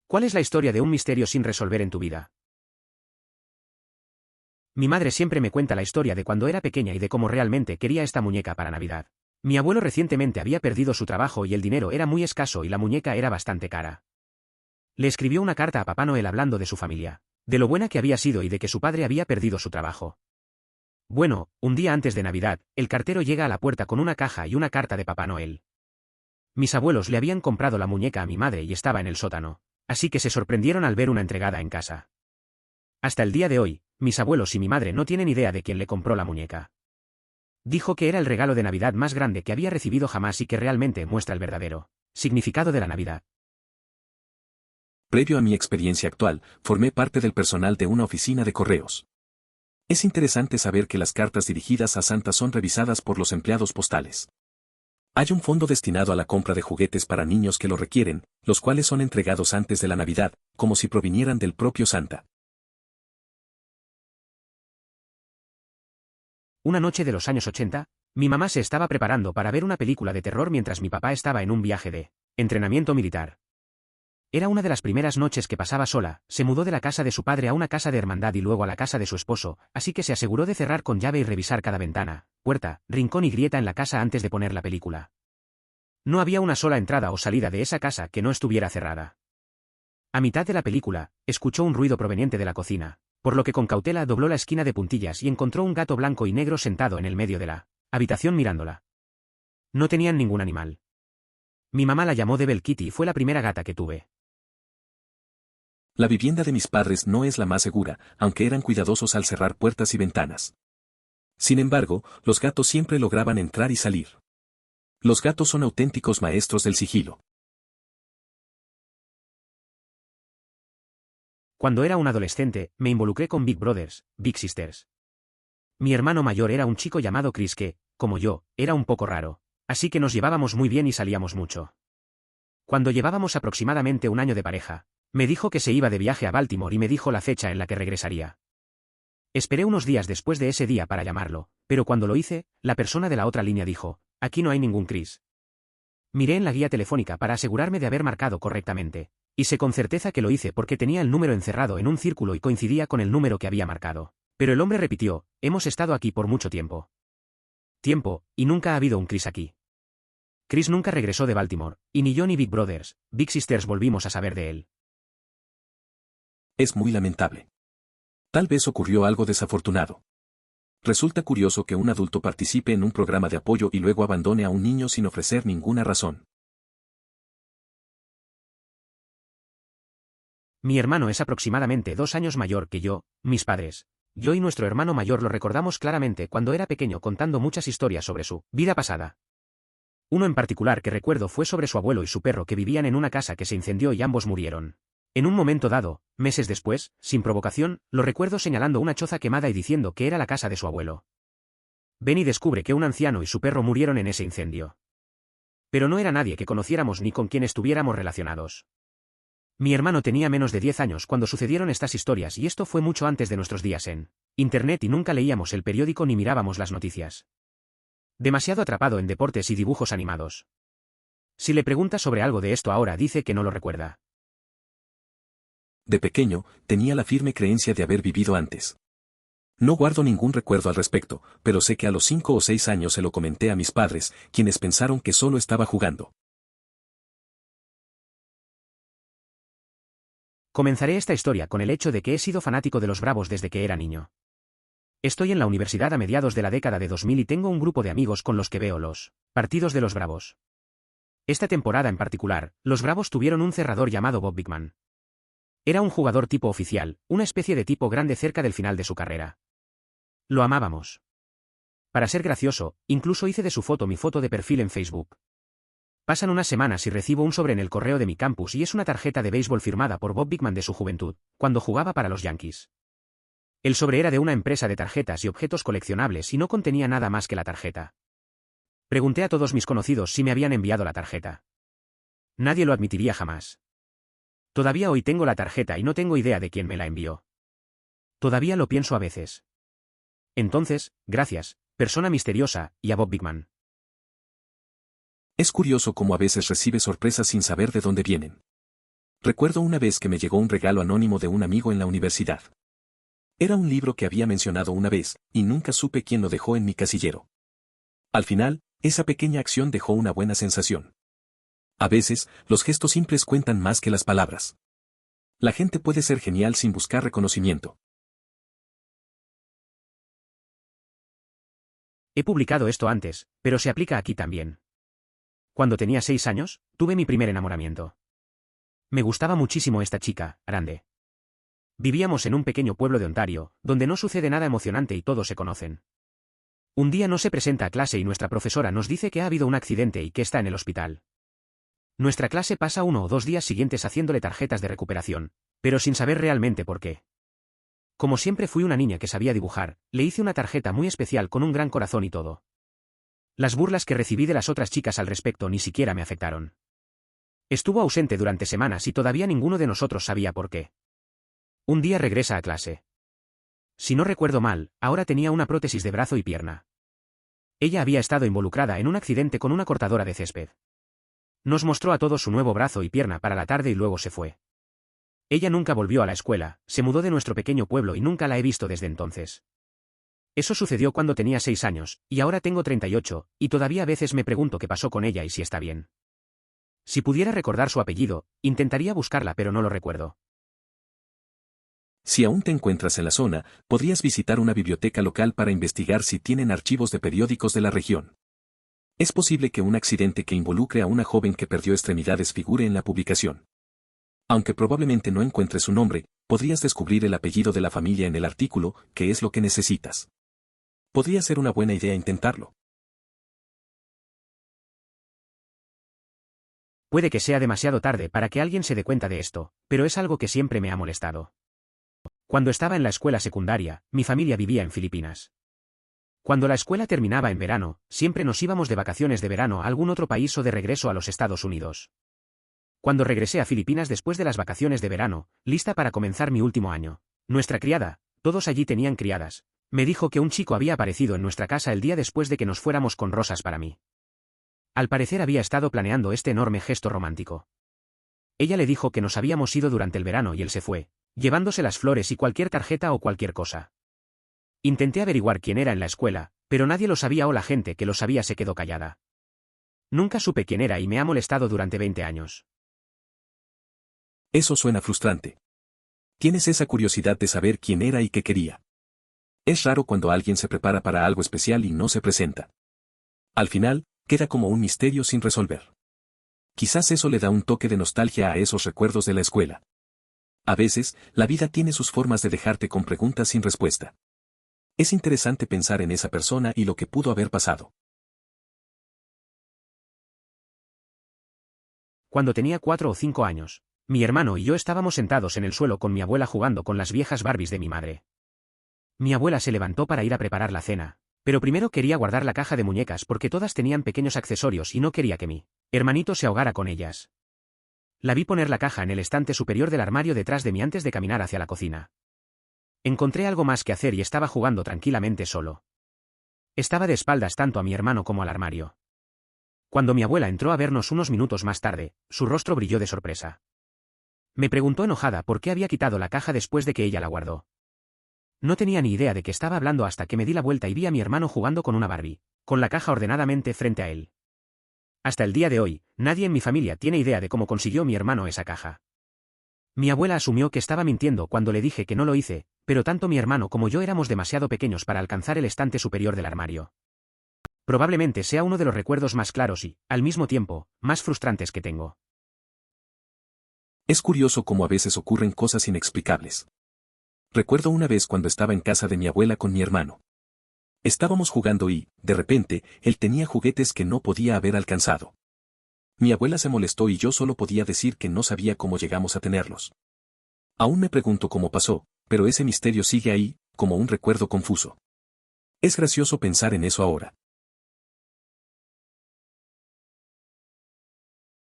¿Cuál es la historia de un misterio sin resolver en tu vida? Mi madre siempre me cuenta la historia de cuando era pequeña y de cómo realmente quería esta muñeca para Navidad. Mi abuelo recientemente había perdido su trabajo y el dinero era muy escaso y la muñeca era bastante cara. Le escribió una carta a Papá Noel hablando de su familia, de lo buena que había sido y de que su padre había perdido su trabajo. Bueno, un día antes de Navidad, el cartero llega a la puerta con una caja y una carta de Papá Noel. Mis abuelos le habían comprado la muñeca a mi madre y estaba en el sótano, así que se sorprendieron al ver una entregada en casa. Hasta el día de hoy, mis abuelos y mi madre no tienen idea de quién le compró la muñeca. Dijo que era el regalo de Navidad más grande que había recibido jamás y que realmente muestra el verdadero significado de la Navidad. Previo a mi experiencia actual, formé parte del personal de una oficina de correos. Es interesante saber que las cartas dirigidas a Santa son revisadas por los empleados postales. Hay un fondo destinado a la compra de juguetes para niños que lo requieren, los cuales son entregados antes de la Navidad, como si provinieran del propio Santa. Una noche de los años 80, mi mamá se estaba preparando para ver una película de terror mientras mi papá estaba en un viaje de entrenamiento militar. Era una de las primeras noches que pasaba sola, se mudó de la casa de su padre a una casa de hermandad y luego a la casa de su esposo, así que se aseguró de cerrar con llave y revisar cada ventana, puerta, rincón y grieta en la casa antes de poner la película. No había una sola entrada o salida de esa casa que no estuviera cerrada. A mitad de la película, escuchó un ruido proveniente de la cocina, por lo que con cautela dobló la esquina de puntillas y encontró un gato blanco y negro sentado en el medio de la habitación mirándola. No tenían ningún animal. Mi mamá la llamó Devil Kitty y fue la primera gata que tuve. La vivienda de mis padres no es la más segura, aunque eran cuidadosos al cerrar puertas y ventanas. Sin embargo, los gatos siempre lograban entrar y salir. Los gatos son auténticos maestros del sigilo. Cuando era un adolescente, me involucré con Big Brothers, Big Sisters. Mi hermano mayor era un chico llamado Chris que, como yo, era un poco raro, así que nos llevábamos muy bien y salíamos mucho. Cuando llevábamos aproximadamente un año de pareja, me dijo que se iba de viaje a Baltimore y me dijo la fecha en la que regresaría. Esperé unos días después de ese día para llamarlo, pero cuando lo hice, la persona de la otra línea dijo, aquí no hay ningún Chris. Miré en la guía telefónica para asegurarme de haber marcado correctamente, y sé con certeza que lo hice porque tenía el número encerrado en un círculo y coincidía con el número que había marcado. Pero el hombre repitió, hemos estado aquí por mucho tiempo. Y nunca ha habido un Chris aquí. Chris nunca regresó de Baltimore, y ni yo ni Big Brothers, Big Sisters volvimos a saber de él. Es muy lamentable. Tal vez ocurrió algo desafortunado. Resulta curioso que un adulto participe en un programa de apoyo y luego abandone a un niño sin ofrecer ninguna razón. Mi hermano es aproximadamente 2 años mayor que yo, mis padres. Yo y nuestro hermano mayor lo recordamos claramente cuando era pequeño contando muchas historias sobre su vida pasada. Uno en particular que recuerdo fue sobre su abuelo y su perro que vivían en una casa que se incendió y ambos murieron. En un momento dado, meses después, sin provocación, lo recuerdo señalando una choza quemada y diciendo que era la casa de su abuelo. Benny descubre que un anciano y su perro murieron en ese incendio. Pero no era nadie que conociéramos ni con quien estuviéramos relacionados. Mi hermano tenía menos de 10 años cuando sucedieron estas historias y esto fue mucho antes de nuestros días en Internet y nunca leíamos el periódico ni mirábamos las noticias. Demasiado atrapado en deportes y dibujos animados. Si le preguntas sobre algo de esto ahora dice que no lo recuerda. De pequeño, tenía la firme creencia de haber vivido antes. No guardo ningún recuerdo al respecto, pero sé que a los 5 o 6 años se lo comenté a mis padres, quienes pensaron que solo estaba jugando. Comenzaré esta historia con el hecho de que he sido fanático de los Bravos desde que era niño. Estoy en la universidad a mediados de la década de 2000 y tengo un grupo de amigos con los que veo los partidos de los Bravos. Esta temporada en particular, los Bravos tuvieron un cerrador llamado Bob Bigman. Era un jugador tipo oficial, una especie de tipo grande cerca del final de su carrera. Lo amábamos. Para ser gracioso, incluso hice de su foto mi foto de perfil en Facebook. Pasan unas semanas y recibo un sobre en el correo de mi campus y es una tarjeta de béisbol firmada por Bob Bigman de su juventud, cuando jugaba para los Yankees. El sobre era de una empresa de tarjetas y objetos coleccionables y no contenía nada más que la tarjeta. Pregunté a todos mis conocidos si me habían enviado la tarjeta. Nadie lo admitiría jamás. Todavía hoy tengo la tarjeta y no tengo idea de quién me la envió. Todavía lo pienso a veces. Entonces, gracias, persona misteriosa, y a Bob Bigman. Es curioso cómo a veces recibe sorpresas sin saber de dónde vienen. Recuerdo una vez que me llegó un regalo anónimo de un amigo en la universidad. Era un libro que había mencionado una vez, y nunca supe quién lo dejó en mi casillero. Al final, esa pequeña acción dejó una buena sensación. A veces, los gestos simples cuentan más que las palabras. La gente puede ser genial sin buscar reconocimiento. He publicado esto antes, pero se aplica aquí también. Cuando tenía 6 años, tuve mi primer enamoramiento. Me gustaba muchísimo esta chica, Arande. Vivíamos en un pequeño pueblo de Ontario, donde no sucede nada emocionante y todos se conocen. Un día no se presenta a clase y nuestra profesora nos dice que ha habido un accidente y que está en el hospital. Nuestra clase pasa 1 o 2 días siguientes haciéndole tarjetas de recuperación, pero sin saber realmente por qué. Como siempre fui una niña que sabía dibujar, le hice una tarjeta muy especial con un gran corazón y todo. Las burlas que recibí de las otras chicas al respecto ni siquiera me afectaron. Estuvo ausente durante semanas y todavía ninguno de nosotros sabía por qué. Un día regresa a clase. Si no recuerdo mal, ahora tenía una prótesis de brazo y pierna. Ella había estado involucrada en un accidente con una cortadora de césped. Nos mostró a todos su nuevo brazo y pierna para la tarde y luego se fue. Ella nunca volvió a la escuela, se mudó de nuestro pequeño pueblo y nunca la he visto desde entonces. Eso sucedió cuando tenía 6 años, y ahora tengo 38, y todavía a veces me pregunto qué pasó con ella y si está bien. Si pudiera recordar su apellido, intentaría buscarla pero no lo recuerdo. Si aún te encuentras en la zona, podrías visitar una biblioteca local para investigar si tienen archivos de periódicos de la región. Es posible que un accidente que involucre a una joven que perdió extremidades figure en la publicación. Aunque probablemente no encuentres su nombre, podrías descubrir el apellido de la familia en el artículo, que es lo que necesitas. Podría ser una buena idea intentarlo. Puede que sea demasiado tarde para que alguien se dé cuenta de esto, pero es algo que siempre me ha molestado. Cuando estaba en la escuela secundaria, mi familia vivía en Filipinas. Cuando la escuela terminaba en verano, siempre nos íbamos de vacaciones de verano a algún otro país o de regreso a los Estados Unidos. Cuando regresé a Filipinas después de las vacaciones de verano, lista para comenzar mi último año, nuestra criada, todos allí tenían criadas, me dijo que un chico había aparecido en nuestra casa el día después de que nos fuéramos con rosas para mí. Al parecer había estado planeando este enorme gesto romántico. Ella le dijo que nos habíamos ido durante el verano y él se fue, llevándose las flores y cualquier tarjeta o cualquier cosa. Intenté averiguar quién era en la escuela, pero nadie lo sabía o la gente que lo sabía se quedó callada. Nunca supe quién era y me ha molestado durante 20 años. Eso suena frustrante. Tienes esa curiosidad de saber quién era y qué quería. Es raro cuando alguien se prepara para algo especial y no se presenta. Al final, queda como un misterio sin resolver. Quizás eso le da un toque de nostalgia a esos recuerdos de la escuela. A veces, la vida tiene sus formas de dejarte con preguntas sin respuesta. Es interesante pensar en esa persona y lo que pudo haber pasado. Cuando tenía 4 o 5 años, mi hermano y yo estábamos sentados en el suelo con mi abuela jugando con las viejas Barbies de mi madre. Mi abuela se levantó para ir a preparar la cena, pero primero quería guardar la caja de muñecas porque todas tenían pequeños accesorios y no quería que mi hermanito se ahogara con ellas. La vi poner la caja en el estante superior del armario detrás de mí antes de caminar hacia la cocina. Encontré algo más que hacer y estaba jugando tranquilamente solo. Estaba de espaldas tanto a mi hermano como al armario. Cuando mi abuela entró a vernos unos minutos más tarde, su rostro brilló de sorpresa. Me preguntó enojada por qué había quitado la caja después de que ella la guardó. No tenía ni idea de que estaba hablando hasta que me di la vuelta y vi a mi hermano jugando con una Barbie, con la caja ordenadamente frente a él. Hasta el día de hoy, nadie en mi familia tiene idea de cómo consiguió mi hermano esa caja. Mi abuela asumió que estaba mintiendo cuando le dije que no lo hice, pero tanto mi hermano como yo éramos demasiado pequeños para alcanzar el estante superior del armario. Probablemente sea uno de los recuerdos más claros y, al mismo tiempo, más frustrantes que tengo. Es curioso cómo a veces ocurren cosas inexplicables. Recuerdo una vez cuando estaba en casa de mi abuela con mi hermano. Estábamos jugando y, de repente, él tenía juguetes que no podía haber alcanzado. Mi abuela se molestó y yo solo podía decir que no sabía cómo llegamos a tenerlos. Aún me pregunto cómo pasó, pero ese misterio sigue ahí, como un recuerdo confuso. Es gracioso pensar en eso ahora.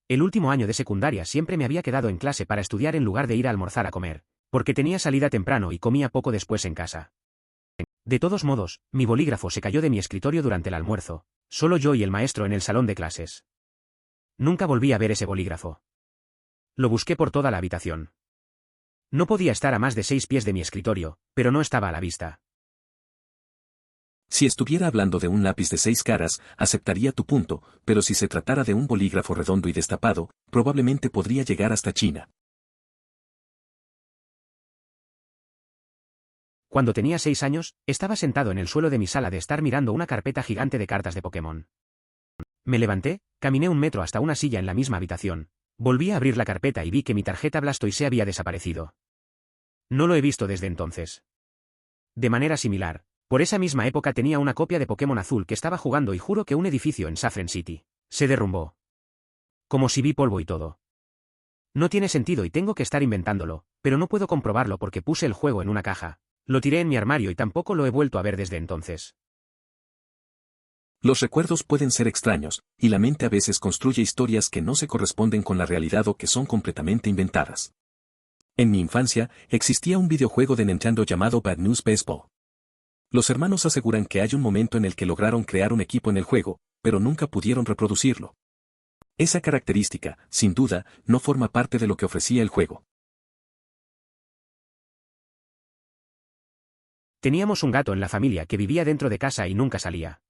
El último año de secundaria siempre me había quedado en clase para estudiar en lugar de ir a almorzar a comer, porque tenía salida temprano y comía poco después en casa. De todos modos, mi bolígrafo se cayó de mi escritorio durante el almuerzo, solo yo y el maestro en el salón de clases. Nunca volví a ver ese bolígrafo. Lo busqué por toda la habitación. No podía estar a más de 6 pies de mi escritorio, pero no estaba a la vista. Si estuviera hablando de un lápiz de 6 caras, aceptaría tu punto, pero si se tratara de un bolígrafo redondo y destapado, probablemente podría llegar hasta China. Cuando tenía 6 años, estaba sentado en el suelo de mi sala de estar mirando una carpeta gigante de cartas de Pokémon. Me levanté, caminé 1 metro hasta una silla en la misma habitación, volví a abrir la carpeta y vi que mi tarjeta Blastoise había desaparecido. No lo he visto desde entonces. De manera similar, por esa misma época tenía una copia de Pokémon Azul que estaba jugando y juro que un edificio en Saffron City se derrumbó. Como si vi polvo y todo. No tiene sentido y tengo que estar inventándolo, pero no puedo comprobarlo porque puse el juego en una caja. Lo tiré en mi armario y tampoco lo he vuelto a ver desde entonces. Los recuerdos pueden ser extraños, y la mente a veces construye historias que no se corresponden con la realidad o que son completamente inventadas. En mi infancia, existía un videojuego de Nintendo llamado Bad News Baseball. Los hermanos aseguran que hay un momento en el que lograron crear un equipo en el juego, pero nunca pudieron reproducirlo. Esa característica, sin duda, no forma parte de lo que ofrecía el juego. Teníamos un gato en la familia que vivía dentro de casa y nunca salía.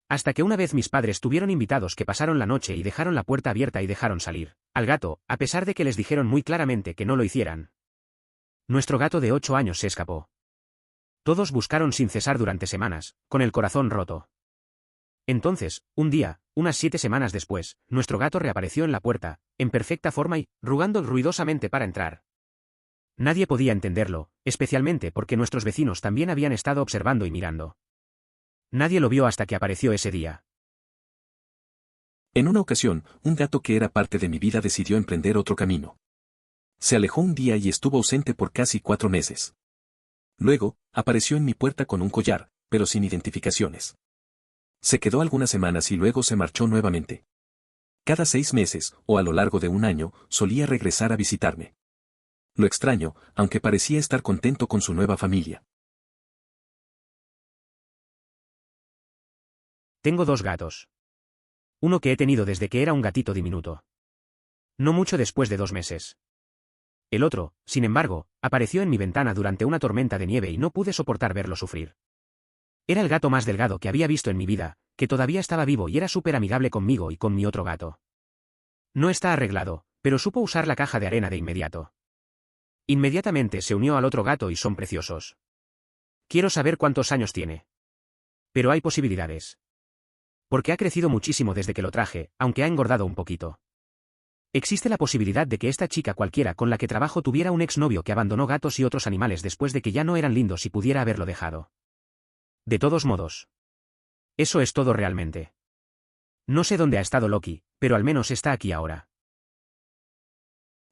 Hasta que una vez mis padres tuvieron invitados que pasaron la noche y dejaron la puerta abierta y dejaron salir al gato, a pesar de que les dijeron muy claramente que no lo hicieran. Nuestro gato de 8 años se escapó. Todos buscaron sin cesar durante semanas, con el corazón roto. Entonces, un día, unas 7 semanas después, nuestro gato reapareció en la puerta, en perfecta forma y, rugando ruidosamente para entrar. Nadie podía entenderlo, especialmente porque nuestros vecinos también habían estado observando y mirando. Nadie lo vio hasta que apareció ese día. En una ocasión, un gato que era parte de mi vida decidió emprender otro camino. Se alejó un día y estuvo ausente por casi 4 meses. Luego, apareció en mi puerta con un collar, pero sin identificaciones. Se quedó algunas semanas y luego se marchó nuevamente. Cada 6 meses, o a lo largo de un año, solía regresar a visitarme. Lo extraño, aunque parecía estar contento con su nueva familia. Tengo 2 gatos. Uno que he tenido desde que era un gatito diminuto. No mucho después de 2 meses. El otro, sin embargo, apareció en mi ventana durante una tormenta de nieve y no pude soportar verlo sufrir. Era el gato más delgado que había visto en mi vida, que todavía estaba vivo y era súper amigable conmigo y con mi otro gato. No está arreglado, pero supo usar la caja de arena de inmediato. Inmediatamente se unió al otro gato y son preciosos. Quiero saber cuántos años tiene. Pero hay posibilidades. Porque ha crecido muchísimo desde que lo traje, aunque ha engordado un poquito. Existe la posibilidad de que esta chica cualquiera con la que trabajo tuviera un exnovio que abandonó gatos y otros animales después de que ya no eran lindos y pudiera haberlo dejado. De todos modos. Eso es todo realmente. No sé dónde ha estado Loki, pero al menos está aquí ahora.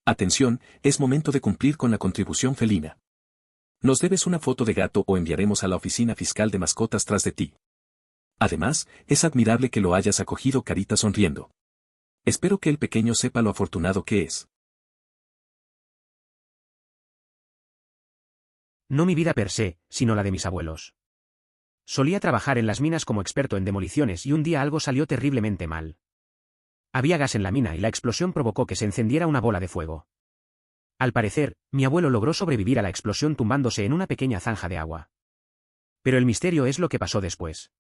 Atención, es momento de cumplir con la contribución felina. Nos debes una foto de gato o enviaremos a la oficina fiscal de mascotas tras de ti. Además, es admirable que lo hayas acogido carita sonriendo. Espero que el pequeño sepa lo afortunado que es. No mi vida per se, sino la de mis abuelos. Solía trabajar en las minas como experto en demoliciones y un día algo salió terriblemente mal. Había gas en la mina y la explosión provocó que se encendiera una bola de fuego. Al parecer, mi abuelo logró sobrevivir a la explosión tumbándose en una pequeña zanja de agua. Pero el misterio es lo que pasó después.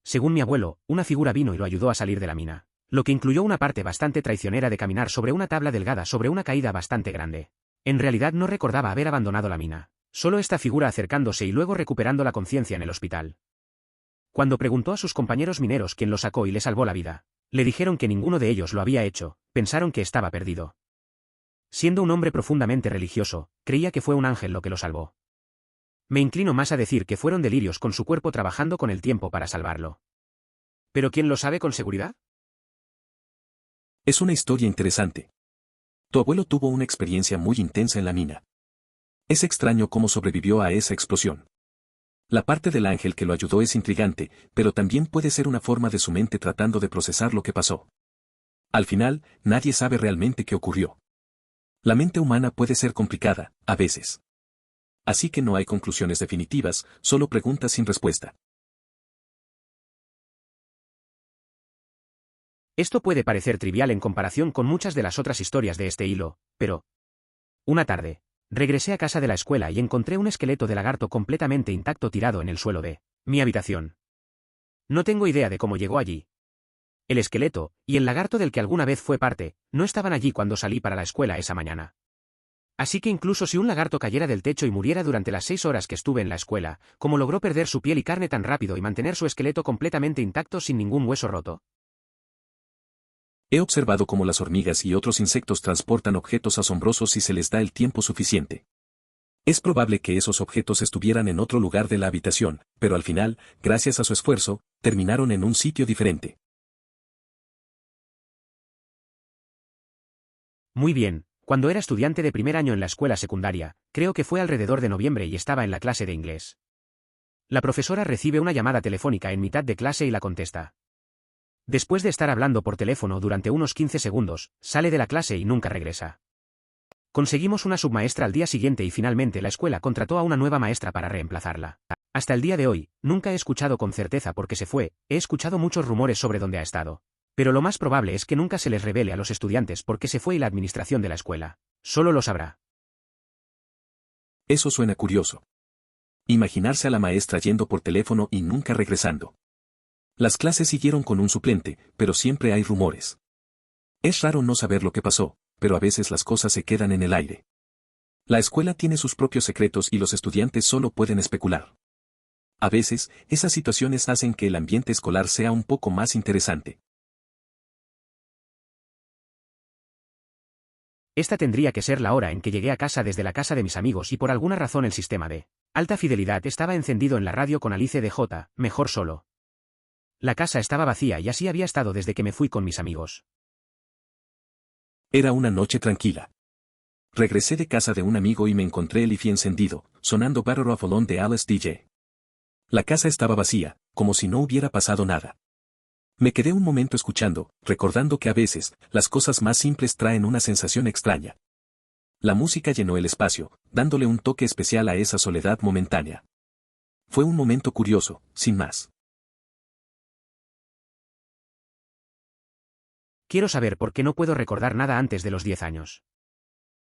Según mi abuelo, una figura vino y lo ayudó a salir de la mina, lo que incluyó una parte bastante traicionera de caminar sobre una tabla delgada sobre una caída bastante grande. En realidad no recordaba haber abandonado la mina, solo esta figura acercándose y luego recuperando la conciencia en el hospital. Cuando preguntó a sus compañeros mineros quién lo sacó y le salvó la vida, le dijeron que ninguno de ellos lo había hecho, pensaron que estaba perdido. Siendo un hombre profundamente religioso, creía que fue un ángel lo que lo salvó. Me inclino más a decir que fueron delirios con su cuerpo trabajando con el tiempo para salvarlo. ¿Pero quién lo sabe con seguridad? Es una historia interesante. Tu abuelo tuvo una experiencia muy intensa en la mina. Es extraño cómo sobrevivió a esa explosión. La parte del ángel que lo ayudó es intrigante, pero también puede ser una forma de su mente tratando de procesar lo que pasó. Al final, nadie sabe realmente qué ocurrió. La mente humana puede ser complicada, a veces. Así que no hay conclusiones definitivas, solo preguntas sin respuesta. Esto puede parecer trivial en comparación con muchas de las otras historias de este hilo, pero... Una tarde, regresé a casa de la escuela y encontré un esqueleto de lagarto completamente intacto tirado en el suelo de mi habitación. No tengo idea de cómo llegó allí. El esqueleto, y el lagarto del que alguna vez fue parte, no estaban allí cuando salí para la escuela esa mañana. Así que incluso si un lagarto cayera del techo y muriera durante las 6 horas que estuve en la escuela, ¿cómo logró perder su piel y carne tan rápido y mantener su esqueleto completamente intacto sin ningún hueso roto? He observado cómo las hormigas y otros insectos transportan objetos asombrosos si se les da el tiempo suficiente. Es probable que esos objetos estuvieran en otro lugar de la habitación, pero al final, gracias a su esfuerzo, terminaron en un sitio diferente. Muy bien, cuando era estudiante de primer año en la escuela secundaria, creo que fue alrededor de noviembre y estaba en la clase de inglés. La profesora recibe una llamada telefónica en mitad de clase y la contesta. Después de estar hablando por teléfono durante unos 15 segundos, sale de la clase y nunca regresa. Conseguimos una submaestra al día siguiente y finalmente la escuela contrató a una nueva maestra para reemplazarla. Hasta el día de hoy, nunca he escuchado con certeza por qué se fue, he escuchado muchos rumores sobre dónde ha estado. Pero lo más probable es que nunca se les revele a los estudiantes por qué se fue y la administración de la escuela solo lo sabrá. Eso suena curioso. Imaginarse a la maestra yendo por teléfono y nunca regresando. Las clases siguieron con un suplente, pero siempre hay rumores. Es raro no saber lo que pasó, pero a veces las cosas se quedan en el aire. La escuela tiene sus propios secretos y los estudiantes solo pueden especular. A veces, esas situaciones hacen que el ambiente escolar sea un poco más interesante. Esta tendría que ser la hora en que llegué a casa desde la casa de mis amigos y por alguna razón el sistema de alta fidelidad estaba encendido en la radio con Alice DJ, mejor solo. La casa estaba vacía y así había estado desde que me fui con mis amigos. Era una noche tranquila. Regresé de casa de un amigo y me encontré el IFI encendido, sonando Battle of Alone de Alice DJ. La casa estaba vacía, como si no hubiera pasado nada. Me quedé un momento escuchando, recordando que a veces, las cosas más simples traen una sensación extraña. La música llenó el espacio, dándole un toque especial a esa soledad momentánea. Fue un momento curioso, sin más. Quiero saber por qué no puedo recordar nada antes de los 10 años.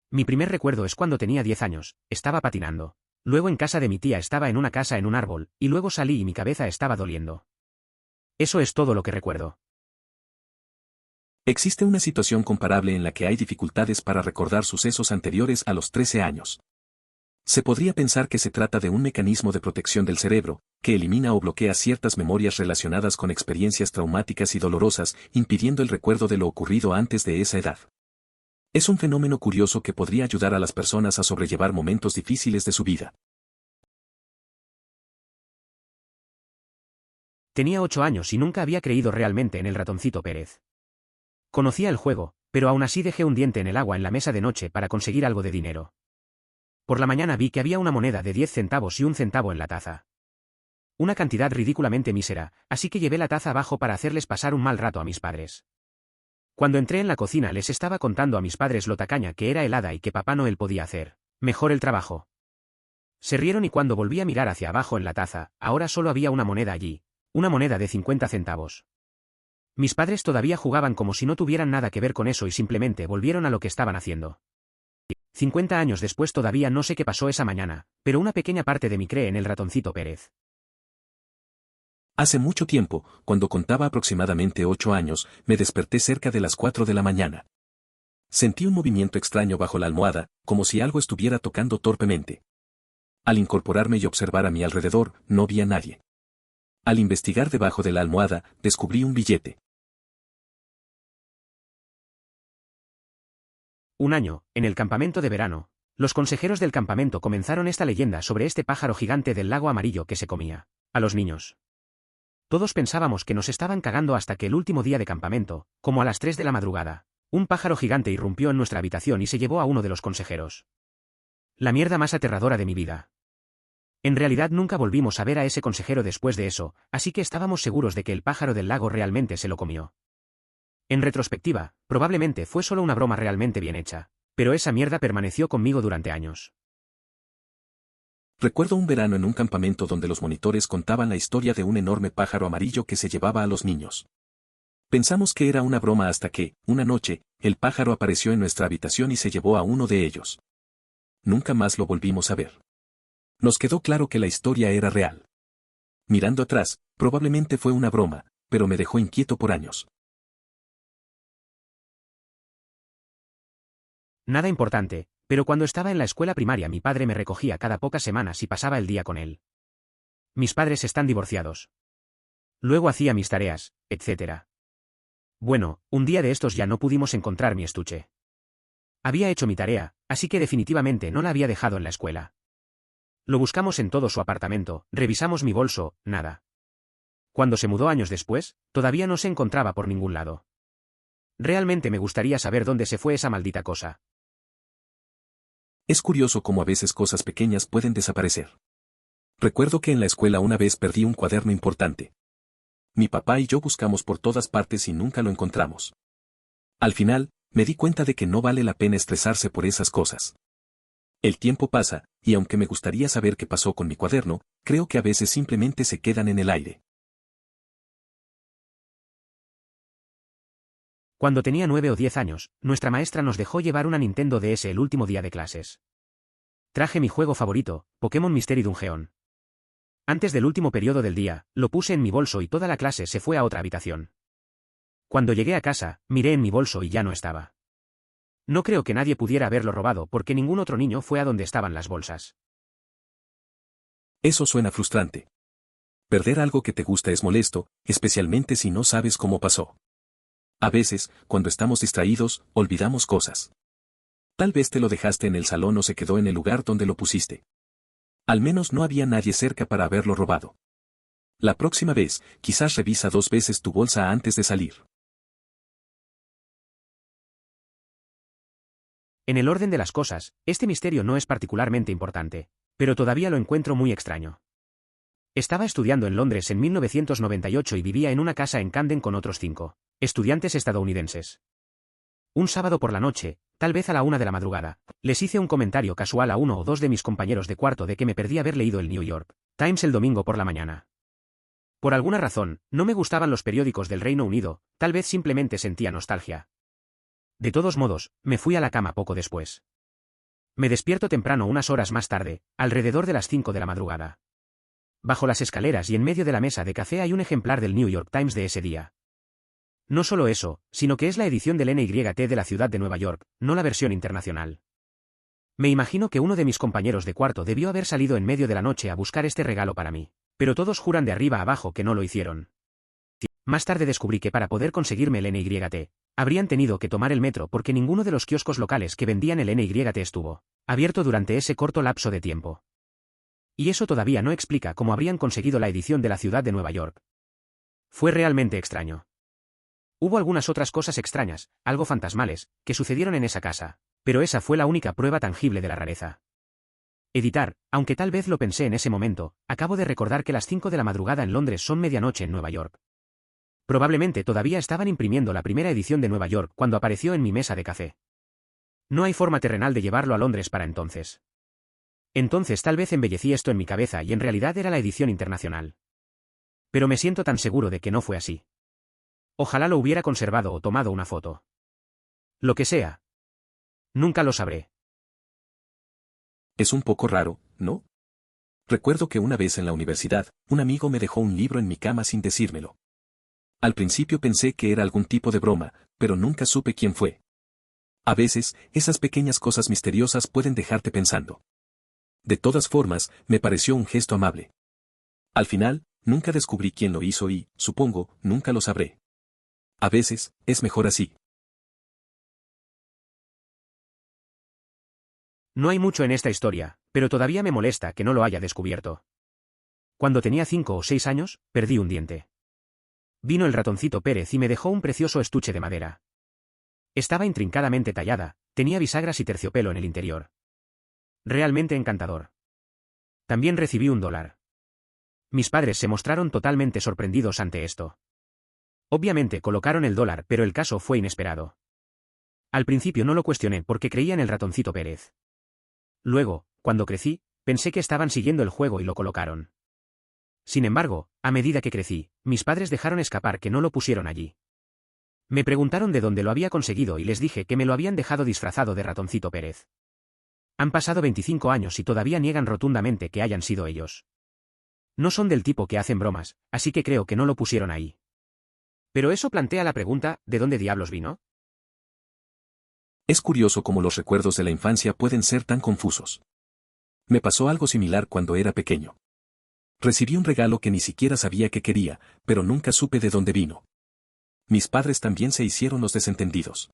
Mi primer recuerdo es cuando tenía 10 años, estaba patinando. Luego en casa de mi tía estaba en una casa en un árbol, y luego salí y mi cabeza estaba doliendo. Eso es todo lo que recuerdo. Existe una situación comparable en la que hay dificultades para recordar sucesos anteriores a los 13 años. Se podría pensar que se trata de un mecanismo de protección del cerebro, que elimina o bloquea ciertas memorias relacionadas con experiencias traumáticas y dolorosas, impidiendo el recuerdo de lo ocurrido antes de esa edad. Es un fenómeno curioso que podría ayudar a las personas a sobrellevar momentos difíciles de su vida. Tenía 8 años y nunca había creído realmente en el ratoncito Pérez. Conocía el juego, pero aún así dejé un diente en el agua en la mesa de noche para conseguir algo de dinero. Por la mañana vi que había una moneda de 10 centavos y un centavo en la taza. Una cantidad ridículamente mísera, así que llevé la taza abajo para hacerles pasar un mal rato a mis padres. Cuando entré en la cocina les estaba contando a mis padres lo tacaña que era el hada y que Papá Noel podía hacer mejor el trabajo. Se rieron y cuando volví a mirar hacia abajo en la taza, ahora solo había una moneda allí, una moneda de 50 centavos. Mis padres todavía jugaban como si no tuvieran nada que ver con eso y simplemente volvieron a lo que estaban haciendo. 50 años después todavía no sé qué pasó esa mañana, pero una pequeña parte de mí cree en el ratoncito Pérez. Hace mucho tiempo, cuando contaba aproximadamente 8 años, me desperté cerca de las 4 de la mañana. Sentí un movimiento extraño bajo la almohada, como si algo estuviera tocando torpemente. Al incorporarme y observar a mi alrededor, no vi a nadie. Al investigar debajo de la almohada, descubrí un billete. Un año, en el campamento de verano, los consejeros del campamento comenzaron esta leyenda sobre este pájaro gigante del lago amarillo que se comía a los niños. Todos pensábamos que nos estaban cagando hasta que el último día de campamento, como a las 3 de la madrugada, un pájaro gigante irrumpió en nuestra habitación y se llevó a uno de los consejeros. La mierda más aterradora de mi vida. En realidad nunca volvimos a ver a ese consejero después de eso, así que estábamos seguros de que el pájaro del lago realmente se lo comió. En retrospectiva, probablemente fue solo una broma realmente bien hecha, pero esa mierda permaneció conmigo durante años. Recuerdo un verano en un campamento donde los monitores contaban la historia de un enorme pájaro amarillo que se llevaba a los niños. Pensamos que era una broma hasta que, una noche, el pájaro apareció en nuestra habitación y se llevó a uno de ellos. Nunca más lo volvimos a ver. Nos quedó claro que la historia era real. Mirando atrás, probablemente fue una broma, pero me dejó inquieto por años. Nada importante, pero cuando estaba en la escuela primaria mi padre me recogía cada pocas semanas y pasaba el día con él. Mis padres están divorciados. Luego hacía mis tareas, etc. Bueno, un día de estos ya no pudimos encontrar mi estuche. Había hecho mi tarea, así que definitivamente no la había dejado en la escuela. Lo buscamos en todo su apartamento, revisamos mi bolso, nada. Cuando se mudó años después, todavía no se encontraba por ningún lado. Realmente me gustaría saber dónde se fue esa maldita cosa. Es curioso cómo a veces cosas pequeñas pueden desaparecer. Recuerdo que en la escuela una vez perdí un cuaderno importante. Mi papá y yo buscamos por todas partes y nunca lo encontramos. Al final, me di cuenta de que no vale la pena estresarse por esas cosas. El tiempo pasa, y aunque me gustaría saber qué pasó con mi cuaderno, creo que a veces simplemente se quedan en el aire. Cuando tenía 9 o 10 años, nuestra maestra nos dejó llevar una Nintendo DS el último día de clases. Traje mi juego favorito, Pokémon Mystery Dungeon. Antes del último periodo del día, lo puse en mi bolso y toda la clase se fue a otra habitación. Cuando llegué a casa, miré en mi bolso y ya no estaba. No creo que nadie pudiera haberlo robado porque ningún otro niño fue a donde estaban las bolsas. Eso suena frustrante. Perder algo que te gusta es molesto, especialmente si no sabes cómo pasó. A veces, cuando estamos distraídos, olvidamos cosas. Tal vez te lo dejaste en el salón o se quedó en el lugar donde lo pusiste. Al menos no había nadie cerca para haberlo robado. La próxima vez, quizás revisa 2 veces tu bolsa antes de salir. En el orden de las cosas, este misterio no es particularmente importante, pero todavía lo encuentro muy extraño. Estaba estudiando en Londres en 1998 y vivía en una casa en Camden con otros 5 estudiantes estadounidenses. Un sábado por la noche, tal vez a la 1 de la madrugada, les hice un comentario casual a uno o dos de mis compañeros de cuarto de que me perdí haber leído el New York Times el domingo por la mañana. Por alguna razón, no me gustaban los periódicos del Reino Unido, tal vez simplemente sentía nostalgia. De todos modos, me fui a la cama poco después. Me despierto temprano unas horas más tarde, alrededor de las 5 de la madrugada. Bajo las escaleras y en medio de la mesa de café hay un ejemplar del New York Times de ese día. No solo eso, sino que es la edición del NYT de la ciudad de Nueva York, no la versión internacional. Me imagino que uno de mis compañeros de cuarto debió haber salido en medio de la noche a buscar este regalo para mí, pero todos juran de arriba abajo que no lo hicieron. Más tarde descubrí que para poder conseguirme el NYT, habrían tenido que tomar el metro porque ninguno de los kioscos locales que vendían el NYT estuvo abierto durante ese corto lapso de tiempo. Y eso todavía no explica cómo habrían conseguido la edición de la ciudad de Nueva York. Fue realmente extraño. Hubo algunas otras cosas extrañas, algo fantasmales, que sucedieron en esa casa, pero esa fue la única prueba tangible de la rareza. Editar, aunque tal vez lo pensé en ese momento, acabo de recordar que las 5 de la madrugada en Londres son medianoche en Nueva York. Probablemente todavía estaban imprimiendo la primera edición de Nueva York cuando apareció en mi mesa de café. No hay forma terrenal de llevarlo a Londres para entonces. Entonces tal vez embellecí esto en mi cabeza y en realidad era la edición internacional. Pero me siento tan seguro de que no fue así. Ojalá lo hubiera conservado o tomado una foto. Lo que sea. Nunca lo sabré. Es un poco raro, ¿no? Recuerdo que una vez en la universidad, un amigo me dejó un libro en mi cama sin decírmelo. Al principio pensé que era algún tipo de broma, pero nunca supe quién fue. A veces, esas pequeñas cosas misteriosas pueden dejarte pensando. De todas formas, me pareció un gesto amable. Al final, nunca descubrí quién lo hizo y, supongo, nunca lo sabré. A veces, es mejor así. No hay mucho en esta historia, pero todavía me molesta que no lo haya descubierto. Cuando tenía 5 o 6 años, perdí un diente. Vino el ratoncito Pérez y me dejó un precioso estuche de madera. Estaba intrincadamente tallada, tenía bisagras y terciopelo en el interior. Realmente encantador. También recibí $1. Mis padres se mostraron totalmente sorprendidos ante esto. Obviamente colocaron el dólar, pero el caso fue inesperado. Al principio no lo cuestioné porque creía en el ratoncito Pérez. Luego, cuando crecí, pensé que estaban siguiendo el juego y lo colocaron. Sin embargo, a medida que crecí, mis padres dejaron escapar que no lo pusieron allí. Me preguntaron de dónde lo había conseguido y les dije que me lo habían dejado disfrazado de Ratoncito Pérez. Han pasado 25 años y todavía niegan rotundamente que hayan sido ellos. No son del tipo que hacen bromas, así que creo que no lo pusieron ahí. Pero eso plantea la pregunta, ¿de dónde diablos vino? Es curioso cómo los recuerdos de la infancia pueden ser tan confusos. Me pasó algo similar cuando era pequeño. Recibí un regalo que ni siquiera sabía que quería, pero nunca supe de dónde vino. Mis padres también se hicieron los desentendidos.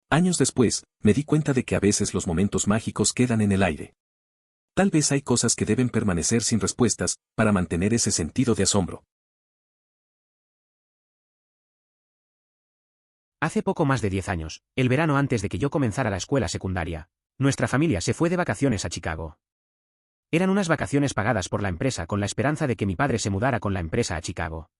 Años después, me di cuenta de que a veces los momentos mágicos quedan en el aire. Tal vez hay cosas que deben permanecer sin respuestas, para mantener ese sentido de asombro. Hace poco más de 10 años, el verano antes de que yo comenzara la escuela secundaria, nuestra familia se fue de vacaciones a Chicago. Eran unas vacaciones pagadas por la empresa con la esperanza de que mi padre se mudara con la empresa a Chicago.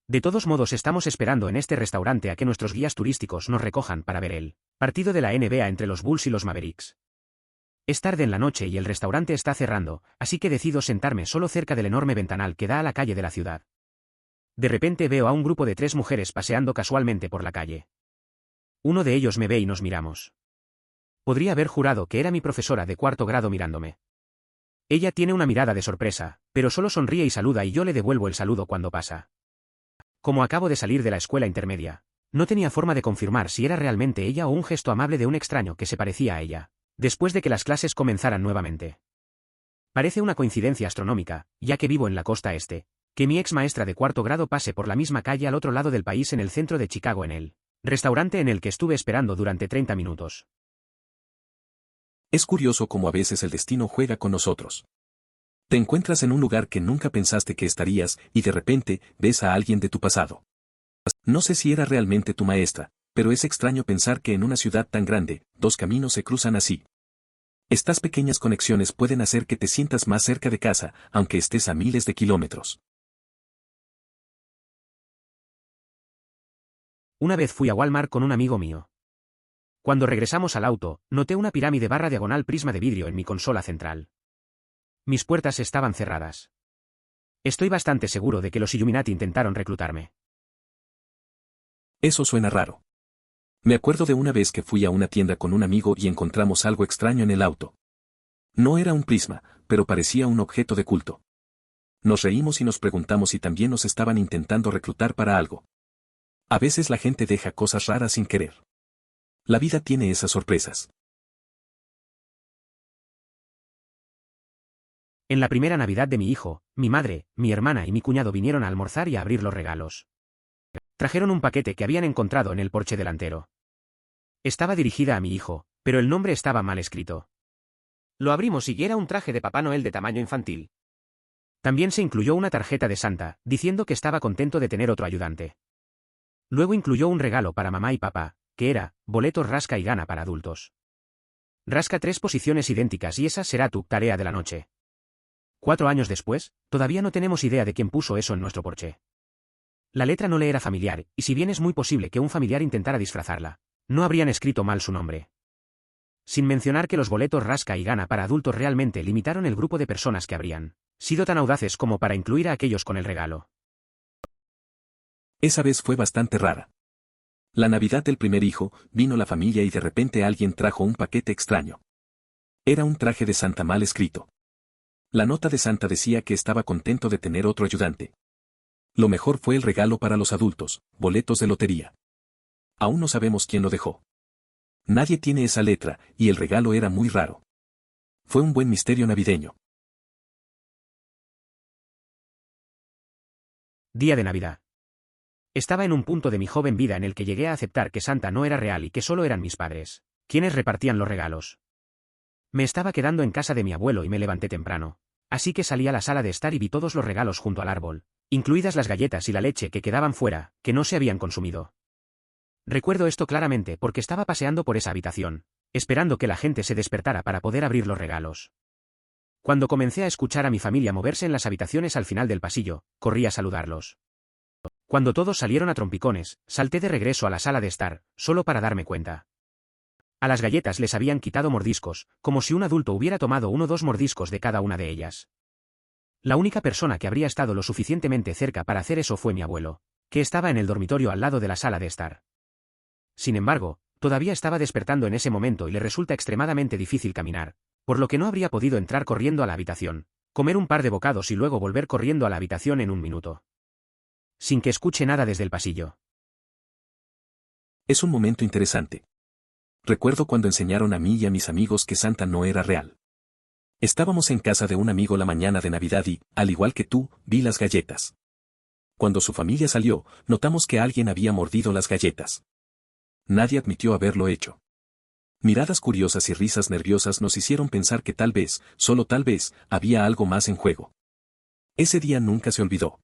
De todos modos estamos esperando en este restaurante a que nuestros guías turísticos nos recojan para ver el partido de la NBA entre los Bulls y los Mavericks. Es tarde en la noche y el restaurante está cerrando, así que decido sentarme solo cerca del enorme ventanal que da a la calle de la ciudad. De repente veo a un grupo de 3 mujeres paseando casualmente por la calle. Uno de ellos me ve y nos miramos. Podría haber jurado que era mi profesora de 4º grado mirándome. Ella tiene una mirada de sorpresa, pero solo sonríe y saluda y yo le devuelvo el saludo cuando pasa. Como acabo de salir de la escuela intermedia, no tenía forma de confirmar si era realmente ella o un gesto amable de un extraño que se parecía a ella, después de que las clases comenzaran nuevamente. Parece una coincidencia astronómica, ya que vivo en la costa este, que mi ex maestra de 4º grado pase por la misma calle al otro lado del país en el centro de Chicago en el restaurante en el que estuve esperando durante 30 minutos. Es curioso cómo a veces el destino juega con nosotros. Te encuentras en un lugar que nunca pensaste que estarías y de repente ves a alguien de tu pasado. No sé si era realmente tu maestra, pero es extraño pensar que en una ciudad tan grande, 2 caminos se cruzan así. Estas pequeñas conexiones pueden hacer que te sientas más cerca de casa, aunque estés a miles de kilómetros. Una vez fui a Walmart con un amigo mío. Cuando regresamos al auto, noté una pirámide barra diagonal prisma de vidrio en mi consola central. Mis puertas estaban cerradas. Estoy bastante seguro de que los Illuminati intentaron reclutarme. Eso suena raro. Me acuerdo de una vez que fui a una tienda con un amigo y encontramos algo extraño en el auto. No era un prisma, pero parecía un objeto de culto. Nos reímos y nos preguntamos si también nos estaban intentando reclutar para algo. A veces la gente deja cosas raras sin querer. La vida tiene esas sorpresas. En la primera Navidad de mi hijo, mi madre, mi hermana y mi cuñado vinieron a almorzar y a abrir los regalos. Trajeron un paquete que habían encontrado en el porche delantero. Estaba dirigida a mi hijo, pero el nombre estaba mal escrito. Lo abrimos y era un traje de Papá Noel de tamaño infantil. También se incluyó una tarjeta de Santa, diciendo que estaba contento de tener otro ayudante. Luego incluyó un regalo para mamá y papá, que era, boletos rasca y gana para adultos. Rasca 3 posiciones idénticas y esa será tu tarea de la noche. 4 años después, todavía no tenemos idea de quién puso eso en nuestro porche. La letra no le era familiar, y si bien es muy posible que un familiar intentara disfrazarla, no habrían escrito mal su nombre. Sin mencionar que los boletos rasca y gana para adultos realmente limitaron el grupo de personas que habrían sido tan audaces como para incluir a aquellos con el regalo. Esa vez fue bastante rara. La Navidad del primer hijo, vino la familia y de repente alguien trajo un paquete extraño. Era un traje de Santa mal escrito. La nota de Santa decía que estaba contento de tener otro ayudante. Lo mejor fue el regalo para los adultos, boletos de lotería. Aún no sabemos quién lo dejó. Nadie tiene esa letra, y el regalo era muy raro. Fue un buen misterio navideño. Día de Navidad. Estaba en un punto de mi joven vida en el que llegué a aceptar que Santa no era real y que solo eran mis padres quienes repartían los regalos. Me estaba quedando en casa de mi abuelo y me levanté temprano, así que salí a la sala de estar y vi todos los regalos junto al árbol, incluidas las galletas y la leche que quedaban fuera, que no se habían consumido. Recuerdo esto claramente porque estaba paseando por esa habitación, esperando que la gente se despertara para poder abrir los regalos. Cuando comencé a escuchar a mi familia moverse en las habitaciones al final del pasillo, corrí a saludarlos. Cuando todos salieron a trompicones, salté de regreso a la sala de estar, solo para darme cuenta. A las galletas les habían quitado mordiscos, como si un adulto hubiera tomado 1 o 2 mordiscos de cada una de ellas. La única persona que habría estado lo suficientemente cerca para hacer eso fue mi abuelo, que estaba en el dormitorio al lado de la sala de estar. Sin embargo, todavía estaba despertando en ese momento y le resulta extremadamente difícil caminar, por lo que no habría podido entrar corriendo a la habitación, comer un par de bocados y luego volver corriendo a la habitación en un minuto. Sin que escuche nada desde el pasillo. Es un momento interesante. Recuerdo cuando enseñaron a mí y a mis amigos que Santa no era real. Estábamos en casa de un amigo la mañana de Navidad y, al igual que tú, vi las galletas. Cuando su familia salió, notamos que alguien había mordido las galletas. Nadie admitió haberlo hecho. Miradas curiosas y risas nerviosas nos hicieron pensar que tal vez, solo tal vez, había algo más en juego. Ese día nunca se olvidó.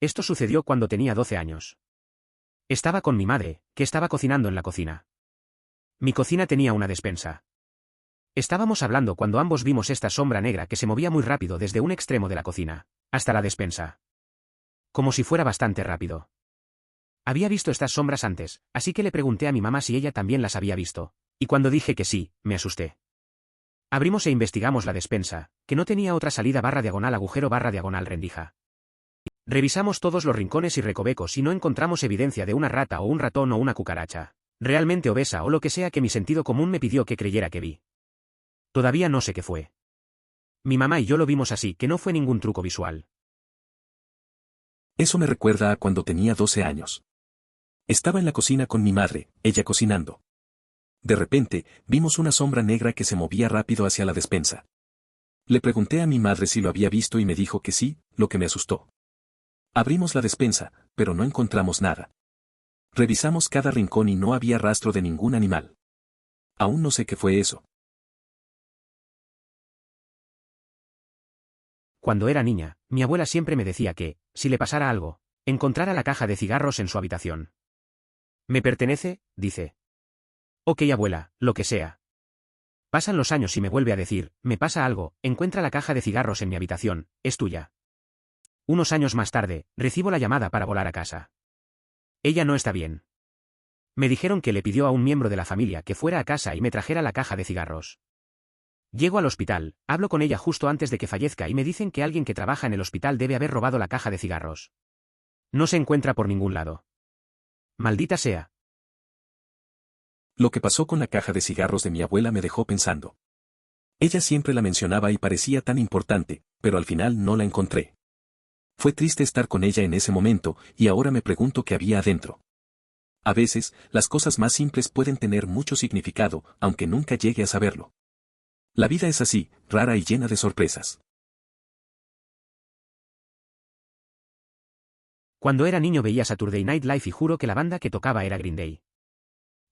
Esto sucedió cuando tenía 12 años. Estaba con mi madre, que estaba cocinando en la cocina. Mi cocina tenía una despensa. Estábamos hablando cuando ambos vimos esta sombra negra que se movía muy rápido desde un extremo de la cocina hasta la despensa. Como si fuera bastante rápido. Había visto estas sombras antes, así que le pregunté a mi mamá si ella también las había visto, y cuando dije que sí, me asusté. Abrimos e investigamos la despensa, que no tenía otra salida / agujero / rendija. Revisamos todos los rincones y recovecos y no encontramos evidencia de una rata o un ratón o una cucaracha, realmente obesa o lo que sea que mi sentido común me pidió que creyera que vi. Todavía no sé qué fue. Mi mamá y yo lo vimos así, que no fue ningún truco visual. Eso me recuerda a cuando tenía 12 años. Estaba en la cocina con mi madre, ella cocinando. De repente, vimos una sombra negra que se movía rápido hacia la despensa. Le pregunté a mi madre si lo había visto y me dijo que sí, lo que me asustó. Abrimos la despensa, pero no encontramos nada. Revisamos cada rincón y no había rastro de ningún animal. Aún no sé qué fue eso. Cuando era niña, mi abuela siempre me decía que, si le pasara algo, encontrara la caja de cigarros en su habitación. ¿Me pertenece?, dice. Ok, abuela, lo que sea. Pasan los años y me vuelve a decir, me pasa algo, encuentra la caja de cigarros en mi habitación, es tuya. Unos años más tarde, recibo la llamada para volar a casa. Ella no está bien. Me dijeron que le pidió a un miembro de la familia que fuera a casa y me trajera la caja de cigarros. Llego al hospital, hablo con ella justo antes de que fallezca y me dicen que alguien que trabaja en el hospital debe haber robado la caja de cigarros. No se encuentra por ningún lado. Maldita sea. Lo que pasó con la caja de cigarros de mi abuela me dejó pensando. Ella siempre la mencionaba y parecía tan importante, pero al final no la encontré. Fue triste estar con ella en ese momento y ahora me pregunto qué había adentro. A veces, las cosas más simples pueden tener mucho significado, aunque nunca llegue a saberlo. La vida es así, rara y llena de sorpresas. Cuando era niño veía Saturday Night Live y juro que la banda que tocaba era Green Day.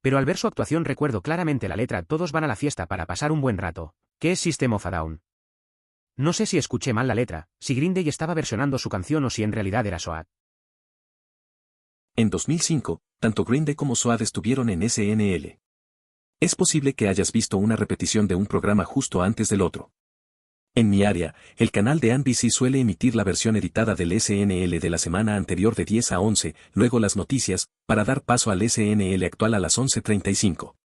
Pero al ver su actuación recuerdo claramente la letra Todos van a la fiesta para pasar un buen rato, que es System of a Down. No sé si escuché mal la letra, si Green Day estaba versionando su canción o si en realidad era SOAD. En 2005, tanto Green Day como SOAD estuvieron en SNL. Es posible que hayas visto una repetición de un programa justo antes del otro. En mi área, el canal de NBC suele emitir la versión editada del SNL de la semana anterior de 10 a 11, luego las noticias, para dar paso al SNL actual a las 11:35.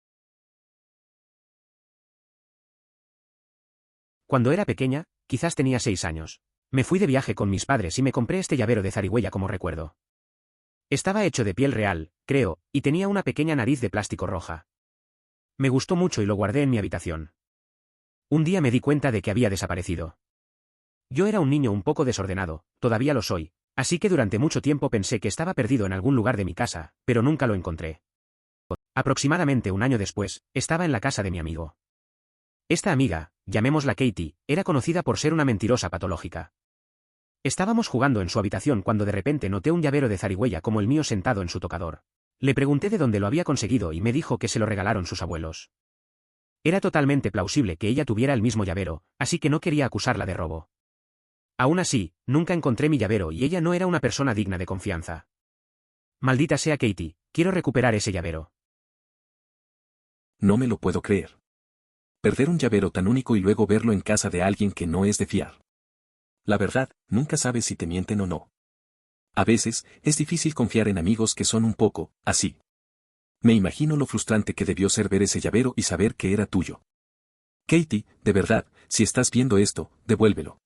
Cuando era pequeña, quizás tenía 6 años. Me fui de viaje con mis padres y me compré este llavero de zarigüeya como recuerdo. Estaba hecho de piel real, creo, y tenía una pequeña nariz de plástico roja. Me gustó mucho y lo guardé en mi habitación. Un día me di cuenta de que había desaparecido. Yo era un niño un poco desordenado, todavía lo soy, así que durante mucho tiempo pensé que estaba perdido en algún lugar de mi casa, pero nunca lo encontré. Aproximadamente un año después, estaba en la casa de mi amigo. Esta amiga, llamémosla Katie, era conocida por ser una mentirosa patológica. Estábamos jugando en su habitación cuando de repente noté un llavero de zarigüeya como el mío sentado en su tocador. Le pregunté de dónde lo había conseguido y me dijo que se lo regalaron sus abuelos. Era totalmente plausible que ella tuviera el mismo llavero, así que no quería acusarla de robo. Aún así, nunca encontré mi llavero y ella no era una persona digna de confianza. Maldita sea Katie, quiero recuperar ese llavero. No me lo puedo creer. Perder un llavero tan único y luego verlo en casa de alguien que no es de fiar. La verdad, nunca sabes si te mienten o no. A veces, es difícil confiar en amigos que son un poco, así. Me imagino lo frustrante que debió ser ver ese llavero y saber que era tuyo. Katie, de verdad, si estás viendo esto, devuélvelo.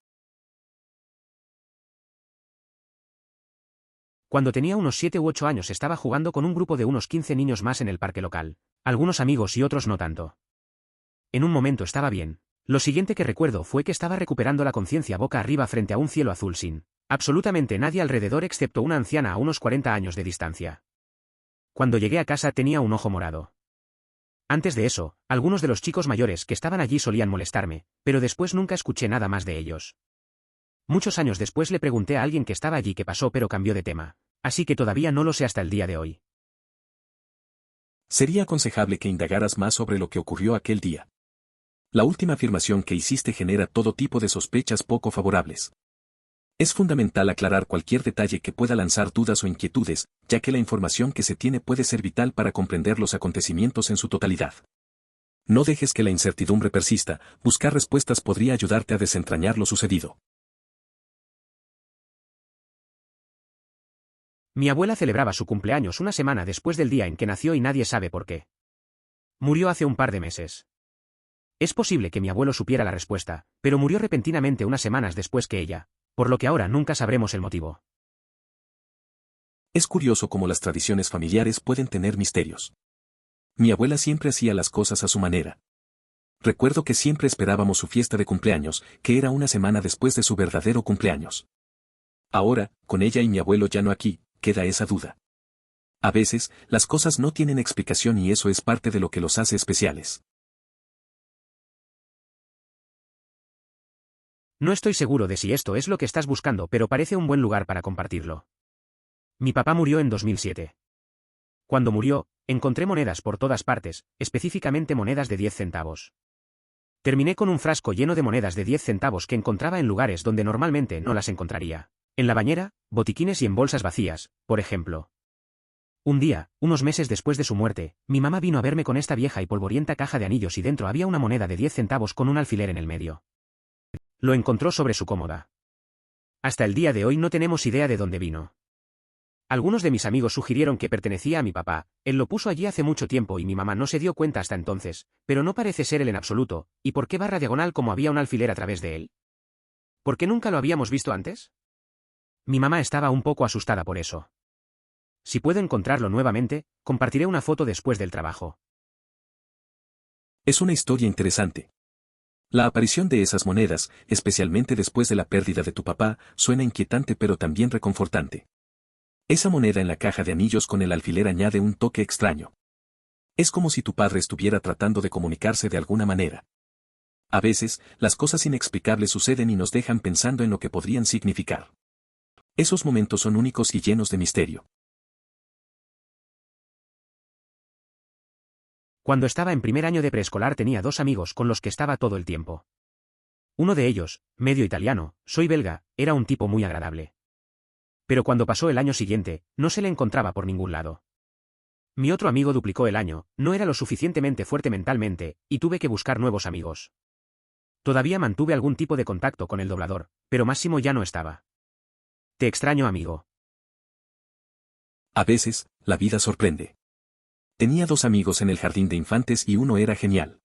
Cuando tenía unos 7 u 8 años estaba jugando con un grupo de unos 15 niños más en el parque local, algunos amigos y otros no tanto. En un momento estaba bien. Lo siguiente que recuerdo fue que estaba recuperando la conciencia boca arriba frente a un cielo azul sin absolutamente nadie alrededor excepto una anciana a unos 40 años de distancia. Cuando llegué a casa tenía un ojo morado. Antes de eso, algunos de los chicos mayores que estaban allí solían molestarme, pero después nunca escuché nada más de ellos. Muchos años después le pregunté a alguien que estaba allí qué pasó, pero cambió de tema, así que todavía no lo sé hasta el día de hoy. Sería aconsejable que indagaras más sobre lo que ocurrió aquel día. La última afirmación que hiciste genera todo tipo de sospechas poco favorables. Es fundamental aclarar cualquier detalle que pueda lanzar dudas o inquietudes, ya que la información que se tiene puede ser vital para comprender los acontecimientos en su totalidad. No dejes que la incertidumbre persista, buscar respuestas podría ayudarte a desentrañar lo sucedido. Mi abuela celebraba su cumpleaños una semana después del día en que nació y nadie sabe por qué. Murió hace un par de meses. Es posible que mi abuelo supiera la respuesta, pero murió repentinamente unas semanas después que ella, por lo que ahora nunca sabremos el motivo. Es curioso cómo las tradiciones familiares pueden tener misterios. Mi abuela siempre hacía las cosas a su manera. Recuerdo que siempre esperábamos su fiesta de cumpleaños, que era una semana después de su verdadero cumpleaños. Ahora, con ella y mi abuelo ya no aquí, queda esa duda. A veces, las cosas no tienen explicación y eso es parte de lo que los hace especiales. No estoy seguro de si esto es lo que estás buscando, pero parece un buen lugar para compartirlo. Mi papá murió en 2007. Cuando murió, encontré monedas por todas partes, específicamente monedas de 10 centavos. Terminé con un frasco lleno de monedas de 10 centavos que encontraba en lugares donde normalmente no las encontraría. En la bañera, botiquines y en bolsas vacías, por ejemplo. Un día, unos meses después de su muerte, mi mamá vino a verme con esta vieja y polvorienta caja de anillos y dentro había una moneda de 10 centavos con un alfiler en el medio. Lo encontró sobre su cómoda. Hasta el día de hoy no tenemos idea de dónde vino. Algunos de mis amigos sugirieron que pertenecía a mi papá, él lo puso allí hace mucho tiempo y mi mamá no se dio cuenta hasta entonces, pero no parece ser él en absoluto, ¿y por qué barra diagonal como había un alfiler a través de él? ¿Por qué nunca lo habíamos visto antes? Mi mamá estaba un poco asustada por eso. Si puedo encontrarlo nuevamente, compartiré una foto después del trabajo. Es una historia interesante. La aparición de esas monedas, especialmente después de la pérdida de tu papá, suena inquietante pero también reconfortante. Esa moneda en la caja de anillos con el alfiler añade un toque extraño. Es como si tu padre estuviera tratando de comunicarse de alguna manera. A veces, las cosas inexplicables suceden y nos dejan pensando en lo que podrían significar. Esos momentos son únicos y llenos de misterio. Cuando estaba en primer año de preescolar tenía 2 amigos con los que estaba todo el tiempo. Uno de ellos, medio italiano, soy belga, era un tipo muy agradable. Pero cuando pasó el año siguiente, no se le encontraba por ningún lado. Mi otro amigo duplicó el año, no era lo suficientemente fuerte mentalmente, y tuve que buscar nuevos amigos. Todavía mantuve algún tipo de contacto con el doblador, pero Máximo ya no estaba. Te extraño, amigo. A veces, la vida sorprende. Tenía 2 amigos en el jardín de infantes y uno era genial.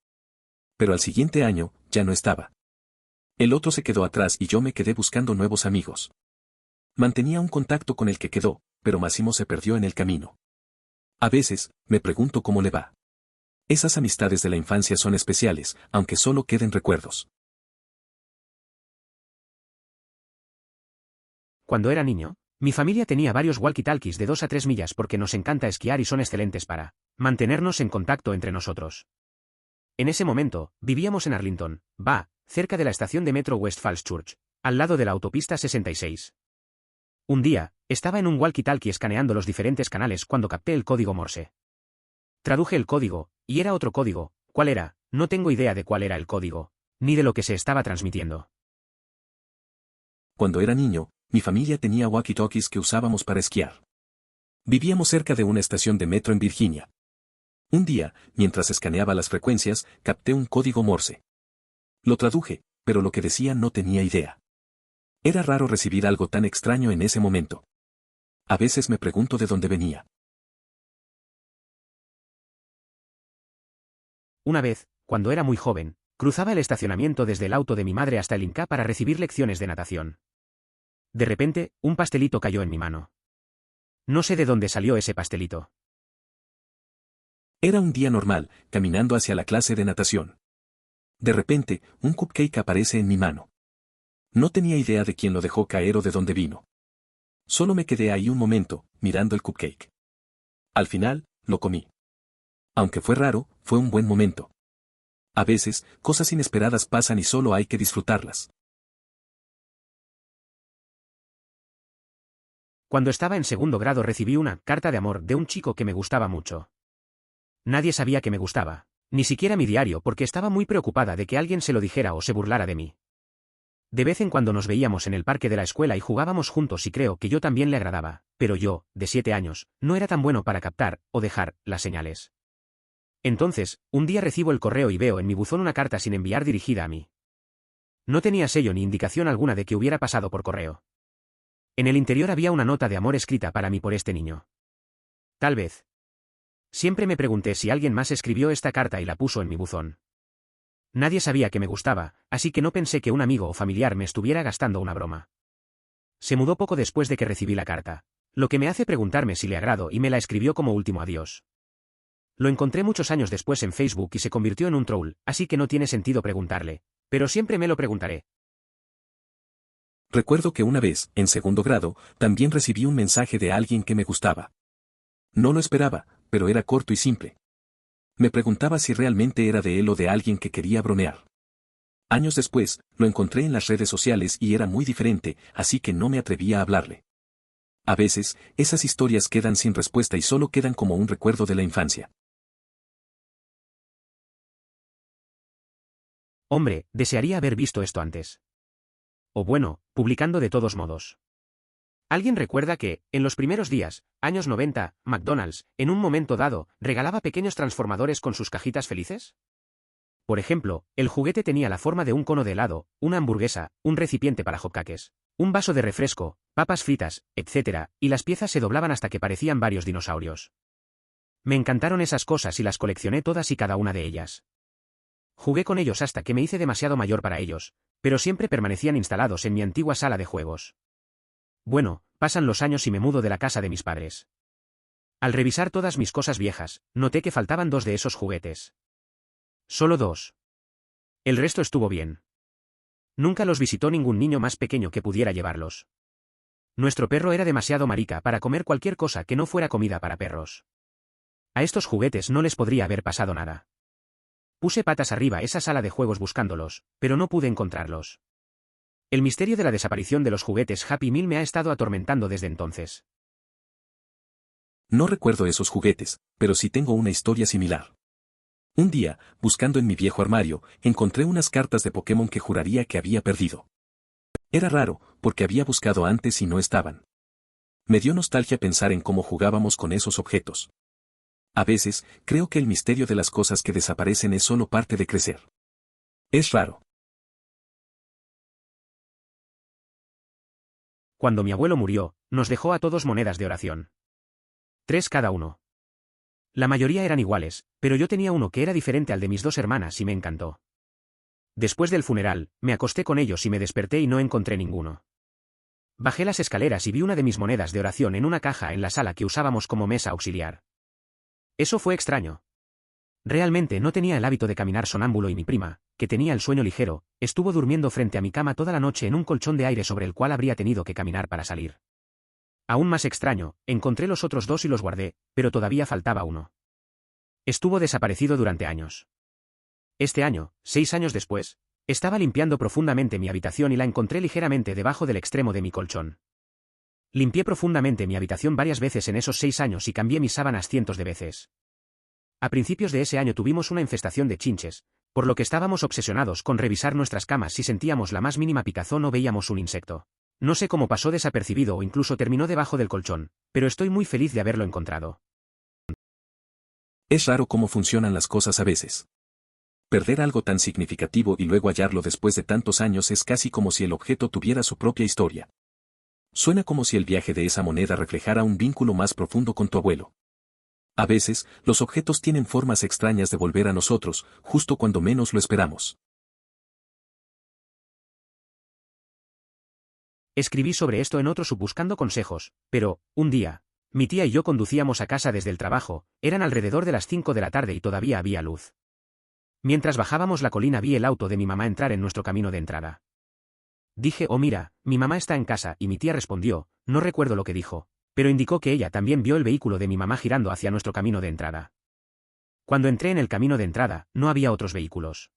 Pero al siguiente año, ya no estaba. El otro se quedó atrás y yo me quedé buscando nuevos amigos. Mantenía un contacto con el que quedó, pero Máximo se perdió en el camino. A veces, me pregunto cómo le va. Esas amistades de la infancia son especiales, aunque solo queden recuerdos. Cuando era niño, mi familia tenía varios walkie-talkies de 2 a 3 millas porque nos encanta esquiar y son excelentes para mantenernos en contacto entre nosotros. En ese momento, vivíamos en Arlington, cerca de la estación de metro West Falls Church, al lado de la autopista 66. Un día, estaba en un walkie-talkie escaneando los diferentes canales cuando capté el código Morse. Traduje el código, y era otro código. ¿Cuál era? No tengo idea de cuál era el código, ni de lo que se estaba transmitiendo. Cuando era niño, mi familia tenía walkie-talkies que usábamos para esquiar. Vivíamos cerca de una estación de metro en Virginia. Un día, mientras escaneaba las frecuencias, capté un código Morse. Lo traduje, pero lo que decía no tenía idea. Era raro recibir algo tan extraño en ese momento. A veces me pregunto de dónde venía. Una vez, cuando era muy joven, cruzaba el estacionamiento desde el auto de mi madre hasta el Inca para recibir lecciones de natación. De repente, un pastelito cayó en mi mano. No sé de dónde salió ese pastelito. Era un día normal, caminando hacia la clase de natación. De repente, un cupcake aparece en mi mano. No tenía idea de quién lo dejó caer o de dónde vino. Solo me quedé ahí un momento, mirando el cupcake. Al final, lo comí. Aunque fue raro, fue un buen momento. A veces, cosas inesperadas pasan y solo hay que disfrutarlas. Cuando estaba en segundo grado recibí una carta de amor de un chico que me gustaba mucho. Nadie sabía que me gustaba, ni siquiera mi diario, porque estaba muy preocupada de que alguien se lo dijera o se burlara de mí. De vez en cuando nos veíamos en el parque de la escuela y jugábamos juntos y creo que yo también le agradaba, pero yo, de 7 años, no era tan bueno para captar, o dejar, las señales. Entonces, un día recibo el correo y veo en mi buzón una carta sin enviar dirigida a mí. No tenía sello ni indicación alguna de que hubiera pasado por correo. En el interior había una nota de amor escrita para mí por este niño. Tal vez. Siempre me pregunté si alguien más escribió esta carta y la puso en mi buzón. Nadie sabía que me gustaba, así que no pensé que un amigo o familiar me estuviera gastando una broma. Se mudó poco después de que recibí la carta, lo que me hace preguntarme si le agrado y me la escribió como último adiós. Lo encontré muchos años después en Facebook y se convirtió en un troll, así que no tiene sentido preguntarle, pero siempre me lo preguntaré. Recuerdo que una vez, en segundo grado, también recibí un mensaje de alguien que me gustaba. No lo esperaba, pero era corto y simple. Me preguntaba si realmente era de él o de alguien que quería bromear. Años después, lo encontré en las redes sociales y era muy diferente, así que no me atrevía a hablarle. A veces, esas historias quedan sin respuesta y solo quedan como un recuerdo de la infancia. Hombre, desearía haber visto esto antes. O bueno, publicando de todos modos. ¿Alguien recuerda que, en los primeros días, años 90, McDonald's, en un momento dado, regalaba pequeños transformadores con sus cajitas felices? Por ejemplo, el juguete tenía la forma de un cono de helado, una hamburguesa, un recipiente para hotcakes, un vaso de refresco, papas fritas, etc., y las piezas se doblaban hasta que parecían varios dinosaurios. Me encantaron esas cosas y las coleccioné todas y cada una de ellas. Jugué con ellos hasta que me hice demasiado mayor para ellos, pero siempre permanecían instalados en mi antigua sala de juegos. Bueno, pasan los años y me mudo de la casa de mis padres. Al revisar todas mis cosas viejas, noté que faltaban 2 de esos juguetes. Solo 2. El resto estuvo bien. Nunca los visitó ningún niño más pequeño que pudiera llevarlos. Nuestro perro era demasiado marica para comer cualquier cosa que no fuera comida para perros. A estos juguetes no les podría haber pasado nada. Puse patas arriba esa sala de juegos buscándolos, pero no pude encontrarlos. El misterio de la desaparición de los juguetes Happy Meal me ha estado atormentando desde entonces. No recuerdo esos juguetes, pero sí tengo una historia similar. Un día, buscando en mi viejo armario, encontré unas cartas de Pokémon que juraría que había perdido. Era raro, porque había buscado antes y no estaban. Me dio nostalgia pensar en cómo jugábamos con esos objetos. A veces, creo que el misterio de las cosas que desaparecen es solo parte de crecer. Es raro. Cuando mi abuelo murió, nos dejó a todos monedas de oración. 3 cada uno. La mayoría eran iguales, pero yo tenía uno que era diferente al de mis 2 hermanas y me encantó. Después del funeral, me acosté con ellos y me desperté y no encontré ninguno. Bajé las escaleras y vi una de mis monedas de oración en una caja en la sala que usábamos como mesa auxiliar. Eso fue extraño. Realmente no tenía el hábito de caminar sonámbulo y mi prima, que tenía el sueño ligero, estuvo durmiendo frente a mi cama toda la noche en un colchón de aire sobre el cual habría tenido que caminar para salir. Aún más extraño, encontré los otros 2 y los guardé, pero todavía faltaba uno. Estuvo desaparecido durante años. Este año, 6 años después, estaba limpiando profundamente mi habitación y la encontré ligeramente debajo del extremo de mi colchón. Limpié profundamente mi habitación varias veces en esos 6 años y cambié mis sábanas cientos de veces. A principios de ese año tuvimos una infestación de chinches, por lo que estábamos obsesionados con revisar nuestras camas si sentíamos la más mínima picazón o veíamos un insecto. No sé cómo pasó desapercibido o incluso terminó debajo del colchón, pero estoy muy feliz de haberlo encontrado. Es raro cómo funcionan las cosas a veces. Perder algo tan significativo y luego hallarlo después de tantos años es casi como si el objeto tuviera su propia historia. Suena como si el viaje de esa moneda reflejara un vínculo más profundo con tu abuelo. A veces, los objetos tienen formas extrañas de volver a nosotros, justo cuando menos lo esperamos. Escribí sobre esto en otro sub buscando consejos, pero, un día, Mi tía y yo conducíamos a casa desde el trabajo, eran alrededor de las 5 de la tarde y todavía había luz. Mientras bajábamos la colina vi el auto de mi mamá entrar en nuestro camino de entrada. Dije, oh mira, mi mamá está en casa, y mi tía respondió, no recuerdo lo que dijo, pero indicó que ella también vio el vehículo de mi mamá girando hacia nuestro camino de entrada. Cuando entré en el camino de entrada, no había otros vehículos.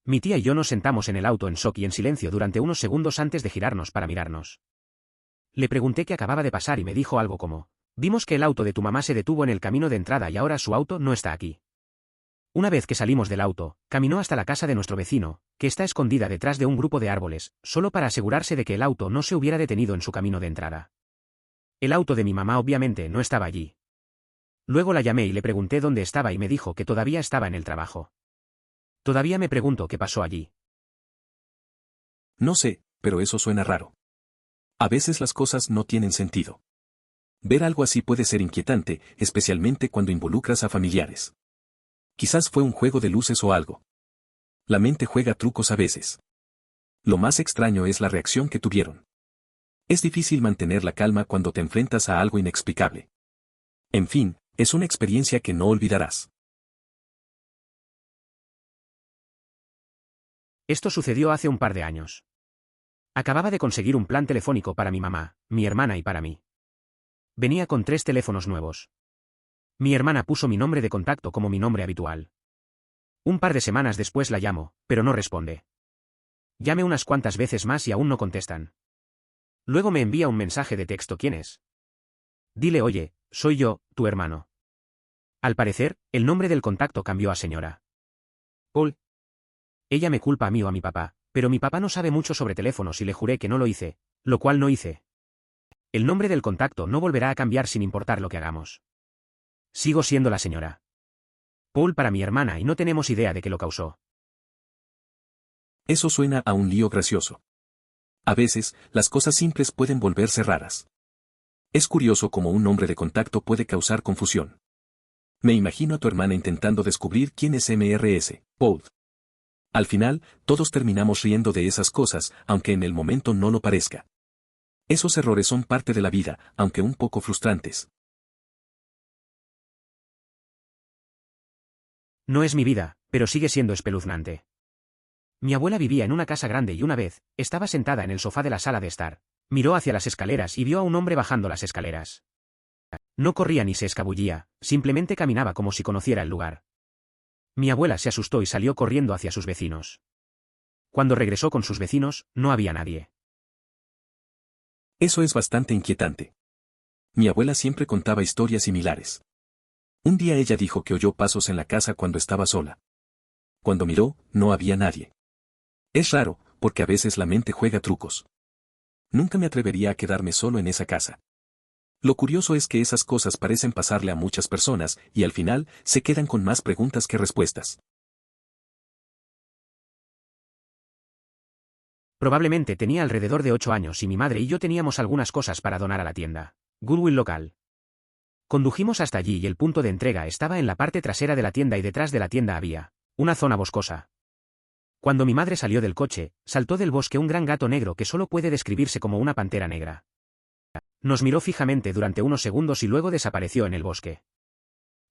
Mi tía y yo nos sentamos en el auto en shock y en silencio durante unos segundos antes de girarnos para mirarnos. Le pregunté qué acababa de pasar y me dijo algo como, vimos que el auto de tu mamá se detuvo en el camino de entrada y ahora su auto no está aquí. Una vez que salimos del auto, caminó hasta la casa de nuestro vecino, que está escondida detrás de un grupo de árboles, solo para asegurarse de que el auto no se hubiera detenido en su camino de entrada. El auto de mi mamá obviamente no estaba allí. Luego la llamé y le pregunté dónde estaba y me dijo que todavía estaba en el trabajo. Todavía me pregunto qué pasó allí. No sé, pero eso suena raro. A veces las cosas no tienen sentido. Ver algo así puede ser inquietante, especialmente cuando involucras a familiares. Quizás fue un juego de luces o algo. La mente juega trucos a veces. Lo más extraño es la reacción que tuvieron. Es difícil mantener la calma cuando te enfrentas a algo inexplicable. En fin, es una experiencia que no olvidarás. Esto sucedió hace un par de años. Acababa de conseguir un plan telefónico para mi mamá, mi hermana y para mí. Venía con 3 teléfonos nuevos. Mi hermana puso mi nombre de contacto como mi nombre habitual. Un par de semanas después la llamo, pero no responde. Llamé unas cuantas veces más y aún no contestan. Luego me envía un mensaje de texto. ¿Quién es? Dile, oye, soy yo, tu hermano. Al parecer, el nombre del contacto cambió a señora Paul. Ella me culpa a mí o a mi papá, pero mi papá no sabe mucho sobre teléfonos y le juré que no lo hice, lo cual no hice. El nombre del contacto no volverá a cambiar sin importar lo que hagamos. Sigo siendo la señora Paul para mi hermana y no tenemos idea de qué lo causó. Eso suena a un lío gracioso. A veces, las cosas simples pueden volverse raras. Es curioso cómo un nombre de contacto puede causar confusión. Me imagino a tu hermana intentando descubrir quién es Mrs. Paul. Al final, todos terminamos riendo de esas cosas, aunque en el momento no lo parezca. Esos errores son parte de la vida, aunque un poco frustrantes. No es mi vida, pero sigue siendo espeluznante. Mi abuela vivía en una casa grande y una vez, estaba sentada en el sofá de la sala de estar. Miró hacia las escaleras y vio a un hombre bajando las escaleras. No corría ni se escabullía, simplemente caminaba como si conociera el lugar. Mi abuela se asustó y salió corriendo hacia sus vecinos. Cuando regresó con sus vecinos, no había nadie. Eso es bastante inquietante. Mi abuela siempre contaba historias similares. Un día ella dijo que oyó pasos en la casa cuando estaba sola. Cuando miró, no había nadie. Es raro, porque a veces la mente juega trucos. Nunca me atrevería a quedarme solo en esa casa. Lo curioso es que esas cosas parecen pasarle a muchas personas, y al final, se quedan con más preguntas que respuestas. Probablemente tenía alrededor de 8 años y mi madre y yo teníamos algunas cosas para donar a la tienda Goodwill local. Condujimos hasta allí y el punto de entrega estaba en la parte trasera de la tienda y detrás de la tienda había una zona boscosa. Cuando mi madre salió del coche, saltó del bosque un gran gato negro que solo puede describirse como una pantera negra. Nos miró fijamente durante unos segundos y luego desapareció en el bosque.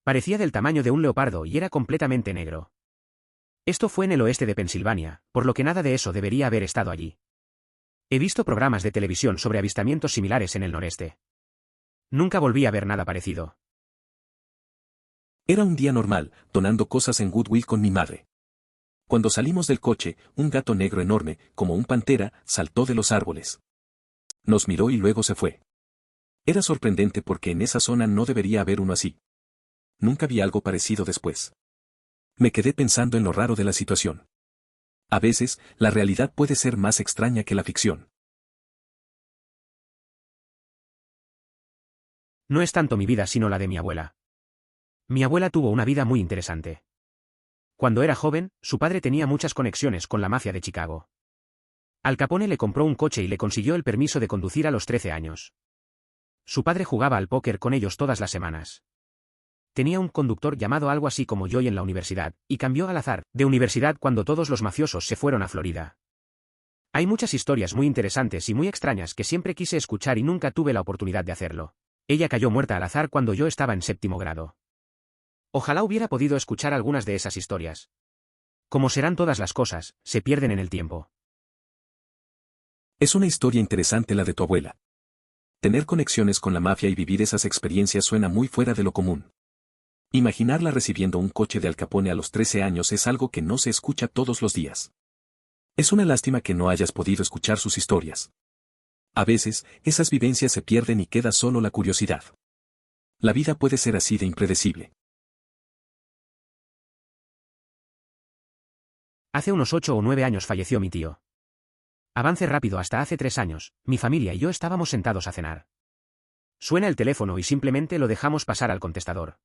Parecía del tamaño de un leopardo y era completamente negro. Esto fue en el oeste de Pensilvania, por lo que nada de eso debería haber estado allí. He visto programas de televisión sobre avistamientos similares en el noreste. Nunca volví a ver nada parecido. Era un día normal, donando cosas en Goodwill con mi madre. Cuando salimos del coche, un gato negro enorme, como un pantera, saltó de los árboles. Nos miró y luego se fue. Era sorprendente porque en esa zona no debería haber uno así. Nunca vi algo parecido después. Me quedé pensando en lo raro de la situación. A veces, la realidad puede ser más extraña que la ficción. No es tanto mi vida sino la de mi abuela. Mi abuela tuvo una vida muy interesante. Cuando era joven, su padre tenía muchas conexiones con la mafia de Chicago. Al Capone le compró un coche y le consiguió el permiso de conducir a los 13 años. Su padre jugaba al póker con ellos todas las semanas. Tenía un conductor llamado algo así como Joey en la universidad, y cambió al azar de universidad cuando todos los mafiosos se fueron a Florida. Hay muchas historias muy interesantes y muy extrañas que siempre quise escuchar y nunca tuve la oportunidad de hacerlo. Ella cayó muerta al azar cuando yo estaba en séptimo grado. Ojalá hubiera podido escuchar algunas de esas historias. Como serán todas las cosas, se pierden en el tiempo. Es una historia interesante la de tu abuela. Tener conexiones con la mafia y vivir esas experiencias suena muy fuera de lo común. Imaginarla recibiendo un coche de Al Capone a los 13 años es algo que no se escucha todos los días. Es una lástima que no hayas podido escuchar sus historias. A veces, esas vivencias se pierden y queda solo la curiosidad. La vida puede ser así de impredecible. Hace unos 8 o 9 años falleció mi tío. Avance rápido hasta hace 3 años, mi familia y yo estábamos sentados a cenar. Suena el teléfono y simplemente lo dejamos pasar al contestador.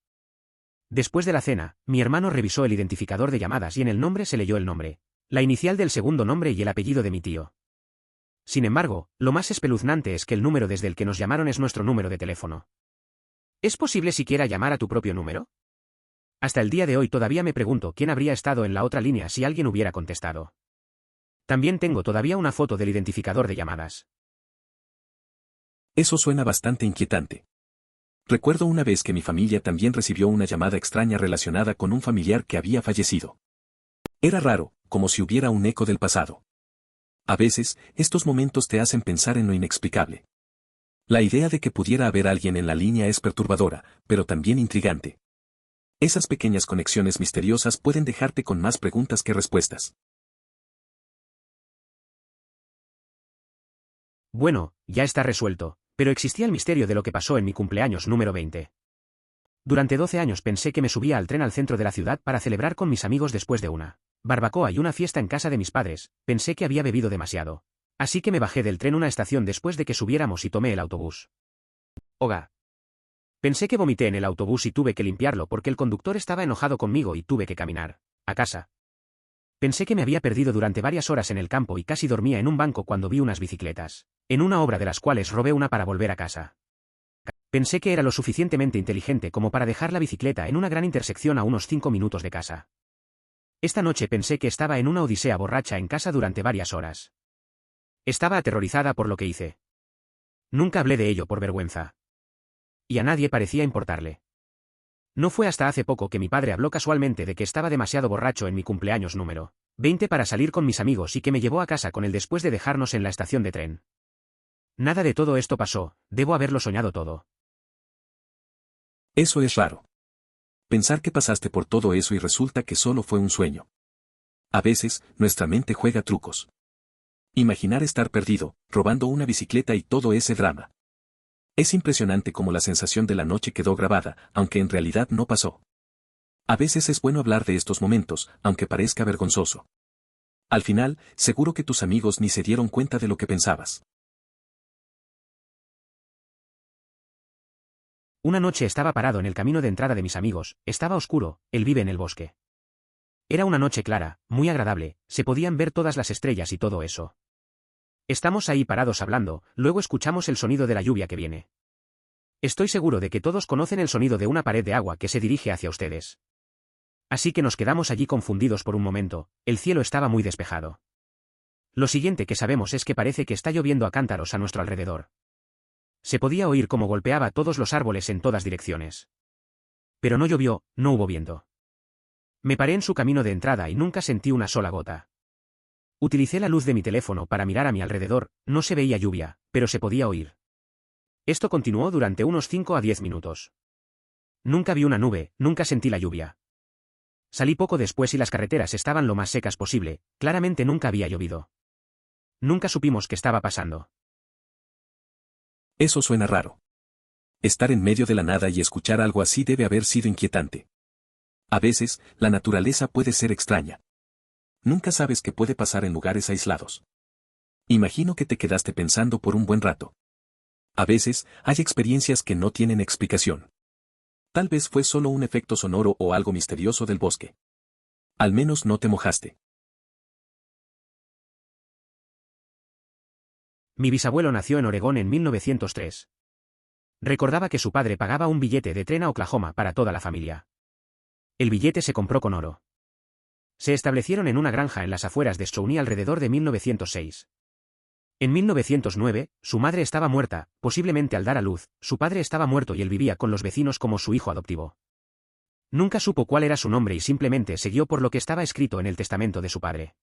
Después de la cena, mi hermano revisó el identificador de llamadas y en el nombre se leyó el nombre, la inicial del segundo nombre y el apellido de mi tío. Sin embargo, lo más espeluznante es que el número desde el que nos llamaron es nuestro número de teléfono. ¿Es posible siquiera llamar a tu propio número? Hasta el día de hoy todavía me pregunto quién habría estado en la otra línea si alguien hubiera contestado. También tengo todavía una foto del identificador de llamadas. Eso suena bastante inquietante. Recuerdo una vez que mi familia también recibió una llamada extraña relacionada con un familiar que había fallecido. Era raro, como si hubiera un eco del pasado. A veces, estos momentos te hacen pensar en lo inexplicable. La idea de que pudiera haber alguien en la línea es perturbadora, pero también intrigante. Esas pequeñas conexiones misteriosas pueden dejarte con más preguntas que respuestas. Bueno, ya está resuelto, pero existía el misterio de lo que pasó en mi cumpleaños número 20. Durante 12 años pensé que me subía al tren al centro de la ciudad para celebrar con mis amigos después de una barbacoa y una fiesta en casa de mis padres. Pensé que había bebido demasiado. Así que me bajé del tren una estación después de que subiéramos y tomé el autobús. Oga. Pensé que vomité en el autobús y tuve que limpiarlo porque el conductor estaba enojado conmigo y tuve que caminar a casa. Pensé que me había perdido durante varias horas en el campo y casi dormía en un banco cuando vi unas bicicletas, en una obra de las cuales robé una para volver a casa. Pensé que era lo suficientemente inteligente como para dejar la bicicleta en una gran intersección a unos 5 minutos de casa. Esta noche pensé que estaba en una odisea borracha en casa durante varias horas. Estaba aterrorizada por lo que hice. Nunca hablé de ello por vergüenza. Y a nadie parecía importarle. No fue hasta hace poco que mi padre habló casualmente de que estaba demasiado borracho en mi cumpleaños número 20 para salir con mis amigos y que me llevó a casa con él después de dejarnos en la estación de tren. Nada de todo esto pasó, debo haberlo soñado todo. Eso es raro. Pensar que pasaste por todo eso y resulta que solo fue un sueño. A veces, nuestra mente juega trucos. Imaginar estar perdido, robando una bicicleta y todo ese drama. Es impresionante cómo la sensación de la noche quedó grabada, aunque en realidad no pasó. A veces es bueno hablar de estos momentos, aunque parezca vergonzoso. Al final, seguro que tus amigos ni se dieron cuenta de lo que pensabas. Una noche estaba parado en el camino de entrada de mis amigos, estaba oscuro, él vive en el bosque. Era una noche clara, muy agradable, se podían ver todas las estrellas y todo eso. Estamos ahí parados hablando, luego escuchamos el sonido de la lluvia que viene. Estoy seguro de que todos conocen el sonido de una pared de agua que se dirige hacia ustedes. Así que nos quedamos allí confundidos por un momento, el cielo estaba muy despejado. Lo siguiente que sabemos es que parece que está lloviendo a cántaros a nuestro alrededor. Se podía oír cómo golpeaba todos los árboles en todas direcciones. Pero no llovió, no hubo viento. Me paré en su camino de entrada y nunca sentí una sola gota. Utilicé la luz de mi teléfono para mirar a mi alrededor, no se veía lluvia, pero se podía oír. Esto continuó durante unos 5 a 10 minutos. Nunca vi una nube, nunca sentí la lluvia. Salí poco después y las carreteras estaban lo más secas posible, claramente nunca había llovido. Nunca supimos qué estaba pasando. Eso suena raro. Estar en medio de la nada y escuchar algo así debe haber sido inquietante. A veces, la naturaleza puede ser extraña. Nunca sabes qué puede pasar en lugares aislados. Imagino que te quedaste pensando por un buen rato. A veces, hay experiencias que no tienen explicación. Tal vez fue solo un efecto sonoro o algo misterioso del bosque. Al menos no te mojaste. Mi bisabuelo nació en Oregón en 1903. Recordaba que su padre pagaba un billete de tren a Oklahoma para toda la familia. El billete se compró con oro. Se establecieron en una granja en las afueras de Shawnee alrededor de 1906. En 1909, su madre estaba muerta, posiblemente al dar a luz, su padre estaba muerto y él vivía con los vecinos como su hijo adoptivo. Nunca supo cuál era su nombre y simplemente siguió por lo que estaba escrito en el testamento de su padre.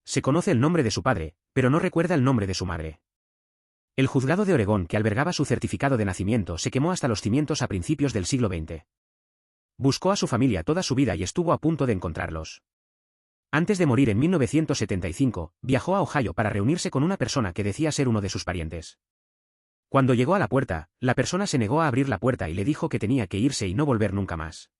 Se conoce el nombre de su padre, pero no recuerda el nombre de su madre. El juzgado de Oregón que albergaba su certificado de nacimiento se quemó hasta los cimientos a principios del siglo XX. Buscó a su familia toda su vida y estuvo a punto de encontrarlos. Antes de morir en 1975, viajó a Ohio para reunirse con una persona que decía ser uno de sus parientes. Cuando llegó a la puerta, la persona se negó a abrir la puerta y le dijo que tenía que irse y no volver nunca más.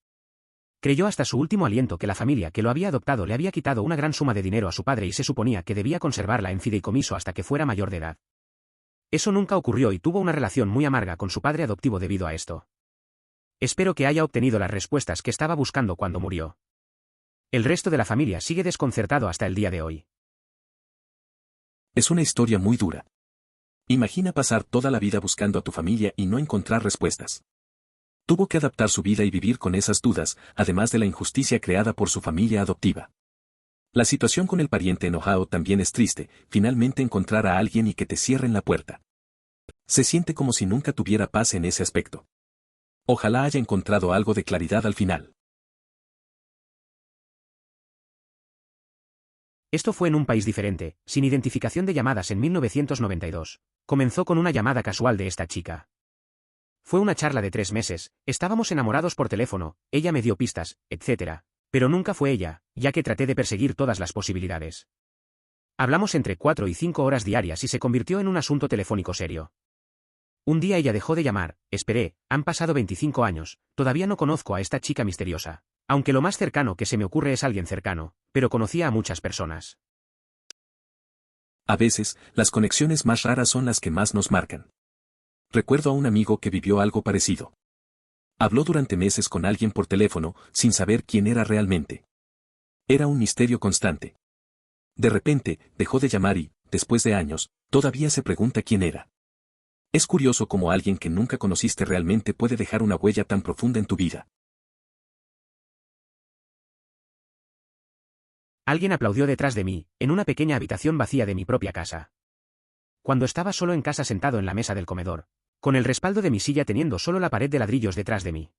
Creyó hasta su último aliento que la familia que lo había adoptado le había quitado una gran suma de dinero a su padre y se suponía que debía conservarla en fideicomiso hasta que fuera mayor de edad. Eso nunca ocurrió y tuvo una relación muy amarga con su padre adoptivo debido a esto. Espero que haya obtenido las respuestas que estaba buscando cuando murió. El resto de la familia sigue desconcertado hasta el día de hoy. Es una historia muy dura. Imagina pasar toda la vida buscando a tu familia y no encontrar respuestas. Tuvo que adaptar su vida y vivir con esas dudas, además de la injusticia creada por su familia adoptiva. La situación con el pariente en Ohio también es triste, finalmente encontrar a alguien y que te cierren la puerta. Se siente como si nunca tuviera paz en ese aspecto. Ojalá haya encontrado algo de claridad al final. Esto fue en un país diferente, sin identificación de llamadas en 1992. Comenzó con una llamada casual de esta chica. Fue una charla de 3 meses, estábamos enamorados por teléfono, ella me dio pistas, etc. Pero nunca fue ella, ya que traté de perseguir todas las posibilidades. Hablamos entre 4 y 5 horas diarias y se convirtió en un asunto telefónico serio. Un día ella dejó de llamar, esperé, han pasado 25 años, todavía no conozco a esta chica misteriosa. Aunque lo más cercano que se me ocurre es alguien cercano, pero conocía a muchas personas. A veces, las conexiones más raras son las que más nos marcan. Recuerdo a un amigo que vivió algo parecido. Habló durante meses con alguien por teléfono, sin saber quién era realmente. Era un misterio constante. De repente, dejó de llamar y, después de años, todavía se pregunta quién era. Es curioso cómo alguien que nunca conociste realmente puede dejar una huella tan profunda en tu vida. Alguien aplaudió detrás de mí, en una pequeña habitación vacía de mi propia casa. Cuando estaba solo en casa sentado en la mesa del comedor, con el respaldo de mi silla teniendo solo la pared de ladrillos detrás de mí.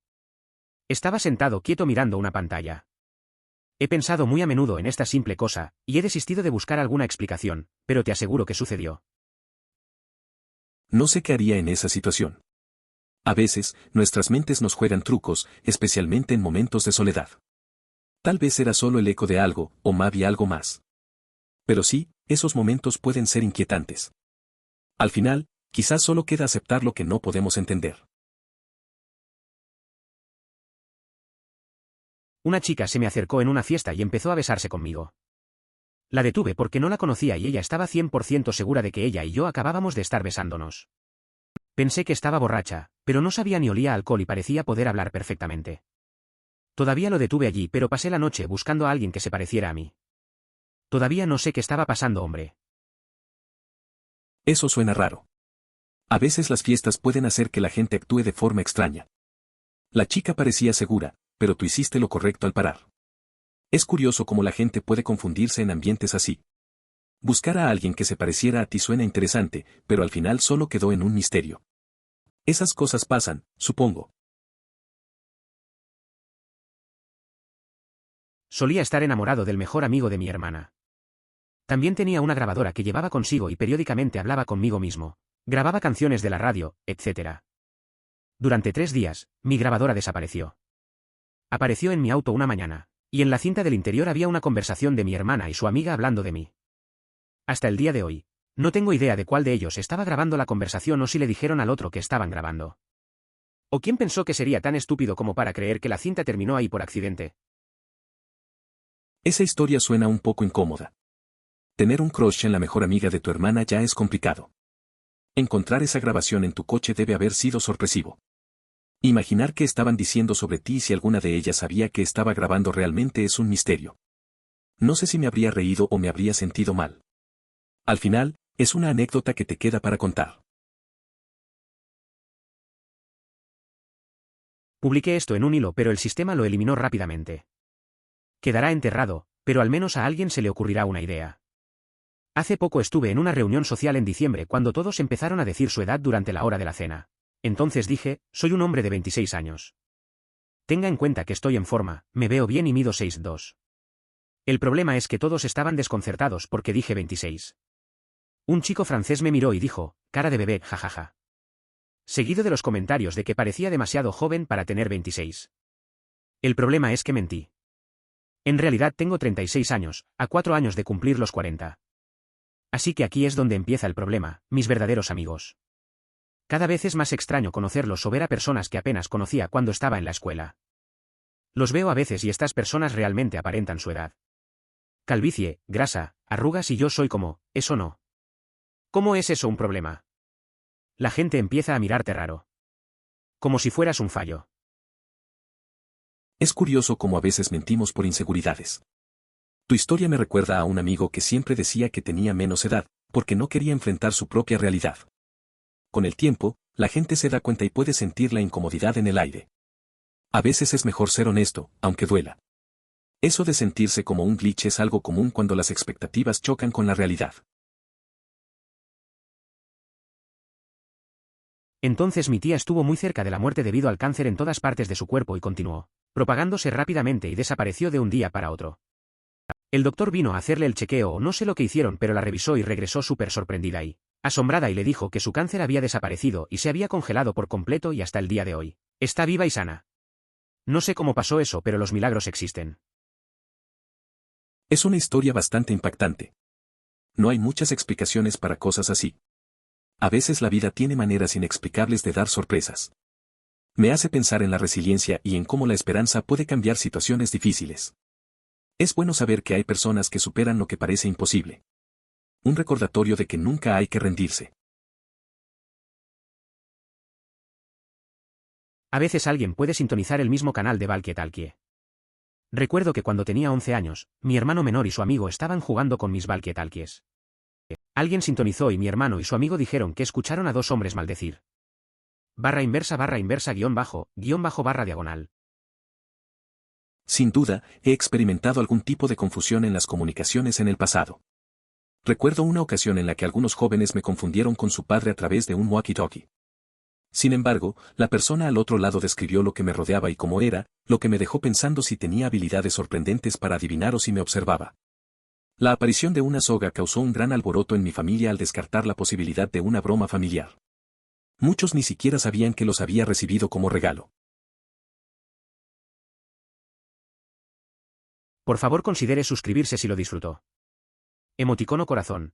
Estaba sentado quieto mirando una pantalla. He pensado muy a menudo en esta simple cosa, y he desistido de buscar alguna explicación, pero te aseguro que sucedió. No sé qué haría en esa situación. A veces, nuestras mentes nos juegan trucos, especialmente en momentos de soledad. Tal vez era solo el eco de algo, o maybe algo más. Pero sí, esos momentos pueden ser inquietantes. Al final, quizás solo queda aceptar lo que no podemos entender. Una chica se me acercó en una fiesta y empezó a besarse conmigo. La detuve porque no la conocía y ella estaba 100% segura de que ella y yo acabábamos de estar besándonos. Pensé que estaba borracha, pero no sabía ni olía a alcohol y parecía poder hablar perfectamente. Todavía lo detuve allí, pero pasé la noche buscando a alguien que se pareciera a mí. Todavía no sé qué estaba pasando, hombre. Eso suena raro. A veces las fiestas pueden hacer que la gente actúe de forma extraña. La chica parecía segura, pero tú hiciste lo correcto al parar. Es curioso cómo la gente puede confundirse en ambientes así. Buscar a alguien que se pareciera a ti suena interesante, pero al final solo quedó en un misterio. Esas cosas pasan, supongo. Solía estar enamorado del mejor amigo de mi hermana. También tenía una grabadora que llevaba consigo y periódicamente hablaba conmigo mismo. Grababa canciones de la radio, etc. Durante 3 días, mi grabadora desapareció. Apareció en mi auto una mañana, y en la cinta del interior había una conversación de mi hermana y su amiga hablando de mí. Hasta el día de hoy, no tengo idea de cuál de ellos estaba grabando la conversación o si le dijeron al otro que estaban grabando. ¿O quién pensó que sería tan estúpido como para creer que la cinta terminó ahí por accidente? Esa historia suena un poco incómoda. Tener un crush en la mejor amiga de tu hermana ya es complicado. Encontrar esa grabación en tu coche debe haber sido sorpresivo. Imaginar qué estaban diciendo sobre ti y si alguna de ellas sabía que estaba grabando realmente es un misterio. No sé si me habría reído o me habría sentido mal. Al final, es una anécdota que te queda para contar. Publiqué esto en un hilo, pero el sistema lo eliminó rápidamente. Quedará enterrado, pero al menos a alguien se le ocurrirá una idea. Hace poco estuve en una reunión social en diciembre cuando todos empezaron a decir su edad durante la hora de la cena. Entonces dije, soy un hombre de 26 años. Tenga en cuenta que estoy en forma, me veo bien y mido 6'2". El problema es que todos estaban desconcertados porque dije 26. Un chico francés me miró y dijo, cara de bebé, jajaja. Seguido de los comentarios de que parecía demasiado joven para tener 26. El problema es que mentí. En realidad tengo 36 años, a 4 años de cumplir los 40. Así que aquí es donde empieza el problema, mis verdaderos amigos. Cada vez es más extraño conocerlos o ver a personas que apenas conocía cuando estaba en la escuela. Los veo a veces y estas personas realmente aparentan su edad. Calvicie, grasa, arrugas y yo soy como, eso no. ¿Cómo es eso un problema? La gente empieza a mirarte raro. Como si fueras un fallo. Es curioso cómo a veces mentimos por inseguridades. Tu historia me recuerda a un amigo que siempre decía que tenía menos edad, porque no quería enfrentar su propia realidad. Con el tiempo, la gente se da cuenta y puede sentir la incomodidad en el aire. A veces es mejor ser honesto, aunque duela. Eso de sentirse como un glitch es algo común cuando las expectativas chocan con la realidad. Entonces mi tía estuvo muy cerca de la muerte debido al cáncer en todas partes de su cuerpo y continuó, propagándose rápidamente y desapareció de un día para otro. El doctor vino a hacerle el chequeo o no sé lo que hicieron pero la revisó y regresó súper sorprendida y asombrada y le dijo que su cáncer había desaparecido y se había congelado por completo y hasta el día de hoy. Está viva y sana. No sé cómo pasó eso pero los milagros existen. Es una historia bastante impactante. No hay muchas explicaciones para cosas así. A veces la vida tiene maneras inexplicables de dar sorpresas. Me hace pensar en la resiliencia y en cómo la esperanza puede cambiar situaciones difíciles. Es bueno saber que hay personas que superan lo que parece imposible. Un recordatorio de que nunca hay que rendirse. A veces alguien puede sintonizar el mismo canal de Valkie Talkie. Recuerdo que cuando tenía 11 años, mi hermano menor y su amigo estaban jugando con mis Valkie Talkies. Alguien sintonizó y mi hermano y su amigo dijeron que escucharon a dos hombres maldecir. Barra inversa, guión bajo, barra diagonal. Sin duda, he experimentado algún tipo de confusión en las comunicaciones en el pasado. Recuerdo una ocasión en la que algunos jóvenes me confundieron con su padre a través de un walkie-talkie. Sin embargo, la persona al otro lado describió lo que me rodeaba y cómo era, lo que me dejó pensando si tenía habilidades sorprendentes para adivinar o si me observaba. La aparición de una soga causó un gran alboroto en mi familia al descartar la posibilidad de una broma familiar. Muchos ni siquiera sabían que los había recibido como regalo. Por favor considere suscribirse si lo disfrutó. Emoticono corazón.